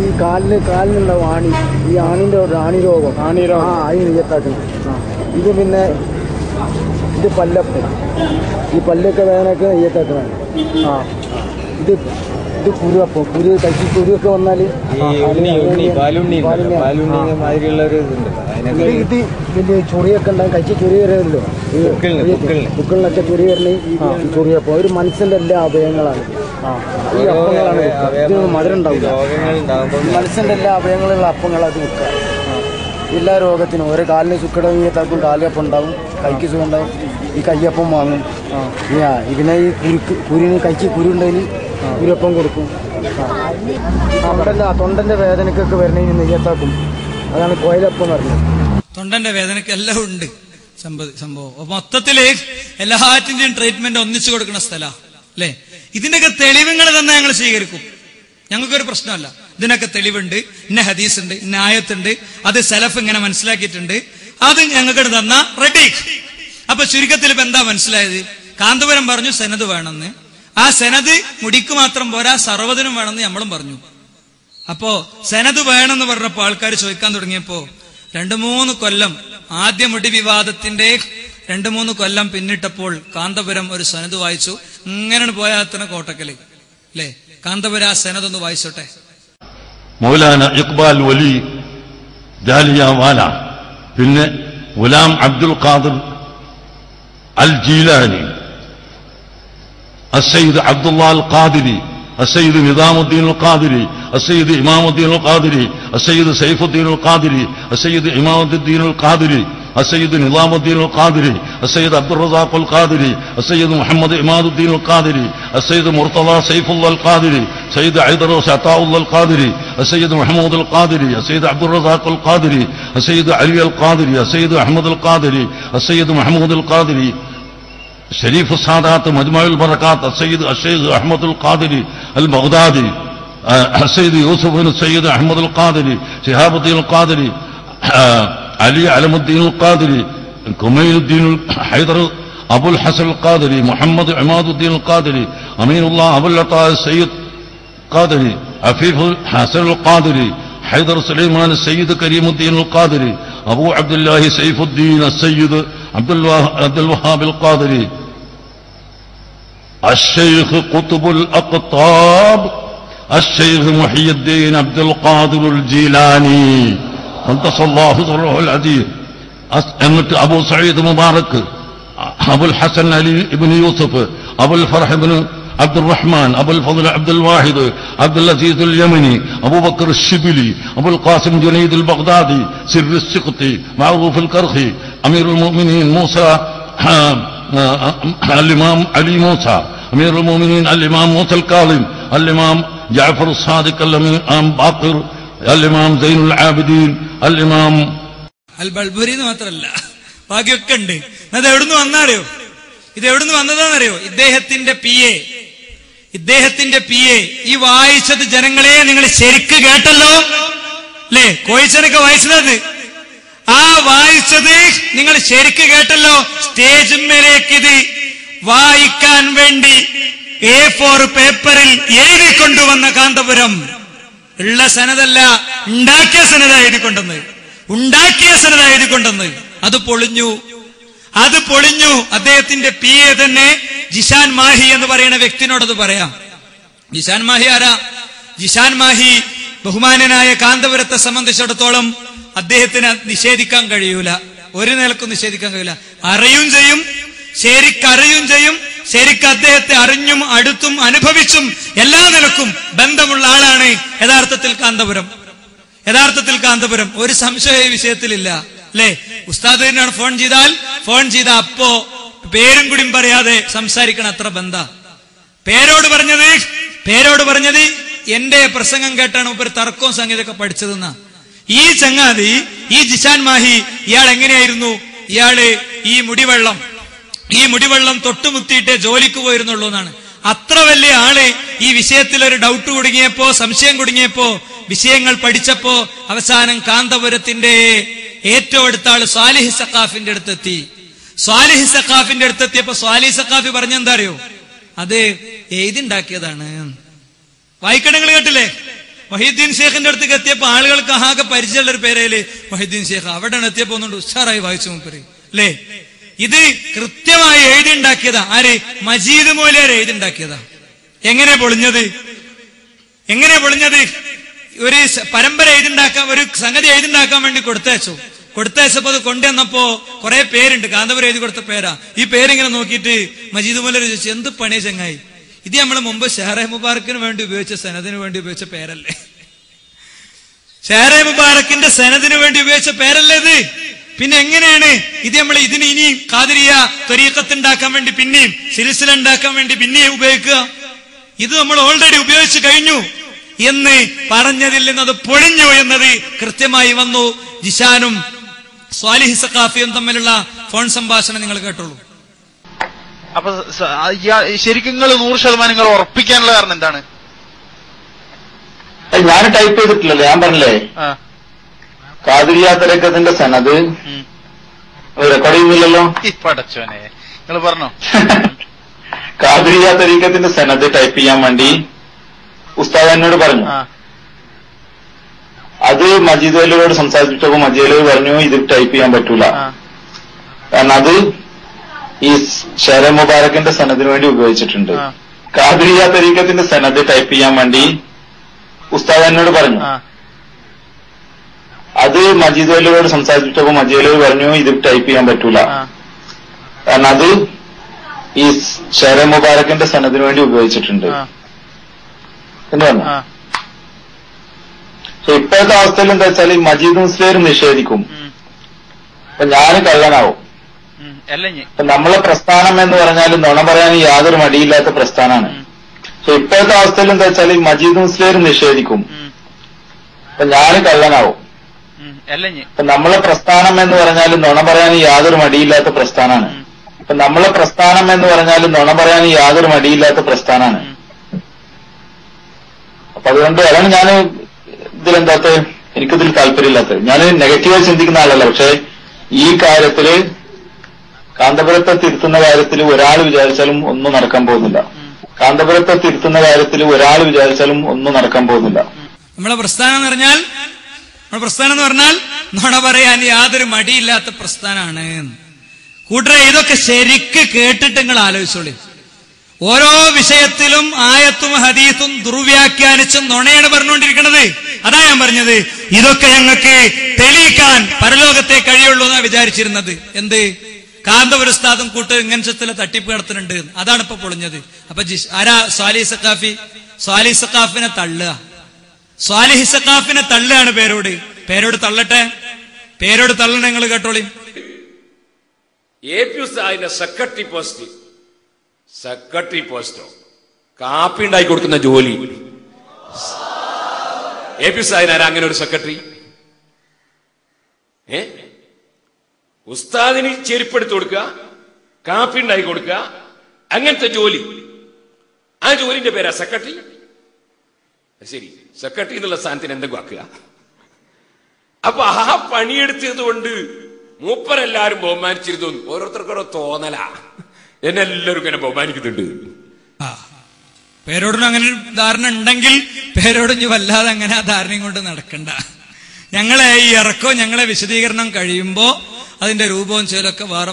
ഈ കാലിനുണ്ടാവും ആണി. ഈ ആണിന്റെ ആണി രോഗം അതിന് നെയ്യത്താക്കണം. ഇത് പിന്നെ ഇത് പല്ലപ്പം. ഈ പല്ലൊക്കെ വേദനയൊക്കെ നെയ്യത്താക്കണം. ഇത് കുരുവപ്പം. കൈക്ക് കുരുവൊക്കെ വന്നാൽ ഇത് വലിയ ചൊറിയൊക്കെ ഉണ്ടാകും. കൈക്ക് ചൊറി വരുമല്ലോ, പുക്കളിനൊക്കെ ചൊറി വരണ ഈ ചൊറിയപ്പം. ഒരു മനുഷ്യന്റെ എല്ലാ അവയവങ്ങളാണ് ഈ അപ്പങ്ങളാണ്. ഇത് മധുരം ഉണ്ടാവില്ല. മനുഷ്യന്റെ എല്ലാ അവയവങ്ങളുള്ള അപ്പങ്ങളാണ് അത് വെക്കുക. എല്ലാ രോഗത്തിനും ഓരോ കാലിന് സുക്കടം നെയ്യത്താക്കും, കാലപ്പം ഉണ്ടാവും, കൈക്ക് സുഖം ഉണ്ടാവും. ഈ കയ്യപ്പം വാങ്ങും. ഇതിനെ ഈ കൈക്ക് കുരുണ്ടെങ്കിൽ കുരുപ്പം കൊടുക്കും. തൊണ്ടന്റെ വേദനക്കൊക്കെ വരണതിന് നെയ്യത്താക്കും. അതാണ് കോയിലപ്പം എന്ന് പറഞ്ഞത്. തൊണ്ടന്റെ വേദനക്ക് എല്ലാം ഉണ്ട് സംഭവം. മൊത്തത്തില് എല്ലാറ്റിന്റെയും ട്രീറ്റ്മെന്റ് ഒന്നിച്ചു കൊടുക്കുന്ന സ്ഥലം അല്ലെ? ഇതിന്റെയൊക്കെ തെളിവുകൾ തന്നെ ഞങ്ങൾ സ്വീകരിക്കും. ഞങ്ങൾക്കൊരു പ്രശ്നമല്ല. ഇതിനൊക്കെ തെളിവുണ്ട്, ഇന്ന ഹദീസ് ഉണ്ട്, ഇന്ന ആയത്തുണ്ട്, അത് സലഫ് ഇങ്ങനെ മനസ്സിലാക്കിയിട്ടുണ്ട്, അത് ഞങ്ങൾക്ക് തന്ന റെഡി. അപ്പൊ ചുരുക്കത്തിൽ ഇപ്പൊ എന്താ മനസ്സിലായത്? കാന്തപുരം പറഞ്ഞു സനത് വേണമെന്ന്. ആ സനത് മുടിക്ക് മാത്രം പോരാ, സർവ്വതിനും വേണമെന്ന് നമ്മളും പറഞ്ഞു. അപ്പോ സനത് വേണമെന്ന് പറഞ്ഞപ്പോ ആൾക്കാർ ചോദിക്കാൻ തുടങ്ങിയപ്പോ 2-3 കൊല്ലം, ആദ്യ മുടി വിവാദത്തിന്റെ 2-3 കൊല്ലം പിന്നിട്ടപ്പോൾ കാന്തപുരം ഒരു സനത് വായിച്ചു. ഇങ്ങനെ പോയാത്തന കോട്ടക്കല് അല്ലേ? കാന്തപുരം ആ സനത് ഒന്ന് വായിച്ചോട്ടെ. മൗലാന ഇഖ്ബാൽ വലി ദാലിയാവാല, പിന്നെ ഗുലാം അബ്ദുൽ ഖാദിർ അൽ ജീലാനി, السيد عبد الله القادري، السيد نظام الدين القادري، السيد إمام الدين القادري، السيد سيف الدين القادري، السيد إمام الدين القادري، السيد نظام الدين القادري، السيد عبد الرزاق القادري، السيد محمد إماد الدين القادري، السيد مرتضى سيف الله القادري، السيد عيدروس عطاء الله القادري، السيد محمود القادري، السيد عبد الرزاق القادري، السيد علي القادري، السيد أحمد القادري، السيد محمود القادري، شريف السادات مجمع البركات، السيد الشيخ أحمد القادري البغدادي، السيد يوسف بن السيد أحمد القادري، شهاب الدين القادري، علي علم الدين القادري، കുമൈനുദ്ദീൻ ഹൈദർ അബുൽ ഹസൻ ഖാദിരി, മുഹമ്മദ് ഇമാദുദ്ദീൻ ഖാദിരി, അമീനുല്ലാഹ് അബുൽ അത്താ സയ്യിദ് ഖാദിരി, അഫീഫ് ഹസൻ ഖാദിരി, ഹൈദർ സുലൈമാൻ സയ്യിദ് കരീമുദ്ദീൻ ഖാദിരി, അബൂ അബ്ദുല്ലാഹി സൈഫുദ്ദീൻ സയ്യിദ് അബ്ദുൽ വഹാബ് ഖാദിരി, الشيخ قطب الأقطاب الشيخ محي الدين عبد القادر الجيلاني قدس الله سره العزيز. എന്നിട്ട് അബൂ സഈദ് മുബാറക്, അബുൽ ഹസൻ അലി ഇബ്നു യൂസഫ്, അബുൽ ഫർഹ് ഇബ്നു അബ്ദുറഹ്മാൻ, അബുൽ ഫضل അബ്ദുൽ വാഹിദ്, അബ്ദുൽ അസീസ് അൽ യമനി, അബൂബക്കർ الشبلي, അബുൽ ഖാസിം ജുനൈദ് അൽ ബഗ്ദാദി, സിർ السقطي, മഅറൂഫ് അൽ കർഖി, അമീറുൽ മുഅ്മിനീൻ മൂസ الإمام علي موسى، أمير المؤمنين الإمام موسى الكاظم، الإمام جعفر الصادق، الإمام باقر، الإمام زين العابدين، الإمام അൽ ബൾബുരി എന്ന് മാത്രമല്ല ബാക്കിയൊക്കെ ഉണ്ട്. അത് എവിടുന്ന് വന്നറിയോ? ഇത് എവിടുന്ന് വന്നതാണെന്നറിയോ? ഇദ്ദേഹത്തിന്റെ പി എ ഈ വായിച്ചത് ജനങ്ങളെ നിങ്ങൾ ശരിക്ക് കേട്ടല്ലോ അല്ലേ? കോയിച്ചനൊക്കെ വായിച്ചത്, ആ വായിച്ചത് നിങ്ങൾ ശരിക്ക് കേട്ടല്ലോ. സ്റ്റേജിന്മേലേക്ക് ഇത് വായിക്കാൻ വേണ്ടി A4 പേപ്പറിൽ എഴുതിക്കൊണ്ടുവന്ന കാന്തപുരം ഉള്ള സനദല്ല, ഉണ്ടാക്കിയ സനദ എഴുതിക്കൊണ്ടെന്ന്. അത് പൊളിഞ്ഞു. അദ്ദേഹത്തിന്റെ PA തന്നെ ജിഷാൻ മാഹി എന്ന് പറയുന്ന വ്യക്തിനോടത് പറയാം. ജിഷാൻ മാഹി ആരാ? ജിഷാൻ മാഹി ബഹുമാനനായ കാന്തപുരത്തെ സംബന്ധിച്ചിടത്തോളം അദ്ദേഹത്തിന് നിഷേധിക്കാൻ കഴിയൂല, ഒരു നിലക്കും നിഷേധിക്കാൻ കഴിയില്ല. അറിയും ചെയ്യും, ശരിക്ക് അദ്ദേഹത്തെ അറിഞ്ഞും അടുത്തും അനുഭവിച്ചും എല്ലാ നിലക്കും ബന്ധമുള്ള ആളാണ് യഥാർത്ഥത്തിൽ കാന്തപുരം. ഒരു സംശയ വിഷയത്തിലില്ല അല്ലേ? ഉസ്താദിനാണ് ഫോൺ ചെയ്ത അപ്പോ പേരും കൂടിയും പറയാതെ സംസാരിക്കണം, അത്ര ബന്ധ. പേരോട് പറഞ്ഞത് എന്റെ പ്രസംഗം കേട്ടാണ് ഒരു തർക്കവും സംഗീതമൊക്കെ പഠിച്ചതെന്നാ. ഈ ചങ്ങാതി, ഈ ജിഷാൻ മാഹി, ഇയാൾ എങ്ങനെയായിരുന്നു? ഇയാള് ഈ മുടിവെള്ളം തൊട്ടുമുത്തിയിട്ടേ ജോലിക്ക് പോയിരുന്നുള്ളൂ എന്നാണ്. അത്ര വലിയ ആള് ഈ വിഷയത്തിൽ ഒരു ഡൗട്ട് കുടുങ്ങിയപ്പോ, സംശയം കുടുങ്ങിയപ്പോ, വിഷയങ്ങൾ പഠിച്ചപ്പോ അവസാനം കാന്തപുരത്തിന്റെ ഏറ്റവും അടുത്ത ആള് സ്വാലിഹ് സഖാഫിന്റെ അടുത്തെത്തി. അടുത്തെത്തിയപ്പോ സ്വാലിഹ് സഖാഫി പറഞ്ഞെന്താ അറിയോ? അത് എഴുതിണ്ടാക്കിയതാണ്. വായിക്കണങ്ങൾ കേട്ടില്ലേ? മൊഹീദ്ദീൻ ഷേഖിന്റെ അടുത്തേക്ക് എത്തിയപ്പോ ആളുകൾക്ക് ആകെ പരിചയമുള്ള ഒരു പേരേല് മൊഹീദ്ദീൻ ഷേഖ്. അവിടെ എത്തിയപ്പോ ഒന്നുകൊണ്ട് ഉഷാറായി വായിച്ചു മൂപ്പര് അല്ലേ? ഇത് കൃത്യമായി എഴുതിണ്ടാക്കിയതാ. ആര്? മജീദ് മൗലവി എഴുതിണ്ടാക്കിയതാ. എങ്ങനെ പൊളിഞ്ഞത്? ഒരു പരമ്പര എഴുതിണ്ടാക്കാൻ, ഒരു സംഗതി എഴുതിണ്ടാക്കാൻ വേണ്ടി കൊടുത്തയച്ചപ്പോ അത് കൊണ്ടുവന്നപ്പോ കുറെ പേരുണ്ട്, കാന്തപുരം എഴുതി കൊടുത്ത പേരാ. ഈ പേരിങ്ങനെ നോക്കിയിട്ട് മജീദ് മൗലവി ചോദിച്ചു, എന്ത് പണിയ ചങ്ങായി, ഇത് നമ്മൾ മുമ്പ് ഷെഹറെ മുബാറക്കിന് വേണ്ടി ഉപയോഗിച്ച സനദിന് വേണ്ടി ഉപയോഗിച്ച പേരല്ലേ? ഷെഹറെ മുബാറക്കിന്റെ സനദിന് വേണ്ടി ഉപയോഗിച്ച പേരല്ലേ ഇത്? പിന്നെ എങ്ങനെയാണ് ഇത് നമ്മൾ ഇതിന് ഇനി ഖാദിരിയ ത്വരീഖത്ത് ഉണ്ടാക്കാൻ വേണ്ടി പിന്നെയും സിൽസില ഉണ്ടാക്കാൻ വേണ്ടി പിന്നെയും ഉപയോഗിക്കുക? ഇത് നമ്മൾ ഓൾറെഡി ഉപയോഗിച്ചു കഴിഞ്ഞു എന്ന് പറഞ്ഞതിൽ നിന്നത് പൊളിഞ്ഞു എന്നത് കൃത്യമായി വന്നു. ജിഷാനും സ്വാലിഹ് സഖാഫിയും തമ്മിലുള്ള ഫോൺ സംഭാഷണം നിങ്ങൾ കേട്ടോളൂ. അപ്പൊ ശരിക്കും നിങ്ങൾ 100% നിങ്ങൾ ഉറപ്പിക്കാനുള്ള കാരണം എന്താണ്? ഞാൻ ടൈപ്പ് ചെയ്തിട്ടില്ലല്ലോ, ഞാൻ പറഞ്ഞില്ലേ ഖാദിരിയ തരീഖത്തിന്റെ സനദ് റെക്കോർഡ് ചെയ്യുന്നില്ലല്ലോ. പടച്ചോനെ, നിങ്ങൾ പറഞ്ഞോ. ഖാദിരിയ തരീഖത്തിന്റെ സനദ് ടൈപ്പ് ചെയ്യാൻ വേണ്ടി ഉസ്താദ് എന്നോട് പറഞ്ഞു. അത് മജീദ് അലിയോട് സംസാരിച്ചപ്പോ മജീദ് അലി പറഞ്ഞു ഇത് ടൈപ്പ് ചെയ്യാൻ പറ്റൂല, കാരണം അത് ഈ ഷെഹറെ മുബാറക്കിന്റെ സനദിന് വേണ്ടി ഉപയോഗിച്ചിട്ടുണ്ട്. ഖാദിരിയ തരീഖത്തിന്റെ സനദ് ടൈപ്പ് ചെയ്യാൻ വേണ്ടി ഉസ്താദ് എന്നോട് പറഞ്ഞു. അത് മജീദ് അലിയോട് സംസാരിച്ചപ്പോ മജീദ് അലി പറഞ്ഞു ഇത് ടൈപ്പ് ചെയ്യാൻ പറ്റൂല, കാരണം അത് ഈ ഷെഹറെ മുബാറക്കിന്റെ സനദിന് വേണ്ടി ഉപയോഗിച്ചിട്ടുണ്ട് എന്ന് പറഞ്ഞു. ഇപ്പോഴത്തെ അവസ്ഥയിൽ എന്താ വെച്ചാൽ ഈ മജീദ് മുസ്ലിയാർ നിഷേധിക്കും, അപ്പൊ ഞാൻ കള്ളനാവും. അപ്പൊ നമ്മളെ പ്രസ്ഥാനം എന്ന് പറഞ്ഞാൽ നുണ പറയാൻ യാതൊരു മടിയില്ലാത്ത പ്രസ്ഥാനമാണ്. ഇപ്പോഴത്തെ അവസ്ഥയിൽ എന്താ വെച്ചാൽ ഈ മജീദ് മുസ്ലിയാർ നിഷേധിക്കും, അപ്പൊ ഞാൻ കള്ളനാവും. അപ്പൊ നമ്മളെ പ്രസ്ഥാനം എന്ന് പറഞ്ഞാൽ നുണ പറയാൻ യാതൊരു മടിയില്ലാത്ത പ്രസ്ഥാനമാണ്. അപ്പൊ നമ്മളെ പ്രസ്ഥാനം എന്ന് പറഞ്ഞാൽ നുണ പറയാൻ യാതൊരു മടിയില്ലാത്ത പ്രസ്ഥാനമാണ്. അപ്പൊ അതുകൊണ്ട് അതാണ് ഞാൻ എനിക്കിതിൽ താല്പര്യമില്ലാത്തത്. ഞാൻ നെഗറ്റീവായി ചിന്തിക്കുന്ന ആളല്ല, പക്ഷെ ഈ കാര്യത്തില് കാന്തപുരത്തെ തിരുത്തുന്ന കാര്യത്തിൽ ഒരാൾ വിചാരിച്ചാലും ഒന്നും നടക്കാൻ പോകുന്നില്ല. കാന്തപുരത്തെ തിരുത്തുന്ന കാര്യത്തിൽ ഒരാൾ വിചാരിച്ചാലും ഒന്നും നടക്കാൻ പോകുന്നില്ല. നമ്മളെ പ്രസ്ഥാനം എന്ന് പറഞ്ഞാൽ നുണ പറയാൻ യാതൊരു മടിയില്ലാത്ത പ്രസ്ഥാനമാണ്. കൂട്ടരെ, ഇതൊക്കെ ശരിക്ക് കേട്ടിട്ട് നിങ്ങൾ ആലോചിച്ചോളി. ഓരോ വിഷയത്തിലും ആയത്തും ഹദീസും ദുർവ്യാഖ്യാനിച്ചും നുണയാണ് പറഞ്ഞുകൊണ്ടിരിക്കുന്നത്. അതാ ഞാൻ പറഞ്ഞത്, ഇതൊക്കെ ഞങ്ങൾക്ക് തെളിയിക്കാൻ പരലോകത്തെ കഴിയുള്ളൂ എന്നാ വിചാരിച്ചിരുന്നത്. എന്ത് കാന്തപുരസ്താദും കൂട്ട് ഇങ്ങനത്തെ ചില തട്ടിപ്പ് നടത്തുന്നുണ്ട്. അതാണ് ഇപ്പൊ പൊളിഞ്ഞത്. അപ്പൊ ആരാ സ്വാലിഹ് സഖാഫിനെ തള്ളുക. സ്വാലിഹ് സഖാഫിനെ തള്ളുകയാണ് പേരോട് തള്ളട്ടെ. പേരോട് തള്ളണ നിങ്ങൾ കേട്ടോളി. APU സെക്രട്ടറി പോസ്റ്റോ കാപ്പി ഉണ്ടാക്കി കൊടുക്കുന്ന ജോലി APU സാഹിനാരാ അങ്ങനെ ഒരു സെക്രട്ടറി? ഉസ്താദിന് ചെരുപ്പെടുത്ത് കൊടുക്കുക, കാപ്പി ഉണ്ടാക്കി കൊടുക്കുക, അങ്ങനത്തെ ജോലി. ആ ജോലിന്റെ പേരാ സെക്രട്ടറി. ശരി, സെക്രട്ടറി എന്നുള്ള സ്ഥാനത്തിന് എന്തെങ്കിലും ആക്കുക. അപ്പൊ ആ പണിയെടുത്തത് കൊണ്ട് മൂപ്പരെല്ലാരും ബഹുമാനിച്ചിരുന്നു. ഓരോരുത്തർക്കോരോ തോന്നലാ, എന്നെ എല്ലാവരും ഇങ്ങനെ ബഹുമാനിക്കുന്നുണ്ട്. പേരോടിന് അങ്ങനെ ഒരു ധാരണ ഉണ്ടെങ്കിൽ പേരോടിഞ്ഞ് വല്ലാതെ അങ്ങനെ ആ ധാരണയും കൊണ്ട് നടക്കണ്ട. ഞങ്ങളെ ഈ ഇറക്കവും ഞങ്ങളെ വിശദീകരണം കഴിയുമ്പോ അതിന്റെ രൂപവും ചേലൊക്കെ വേറെ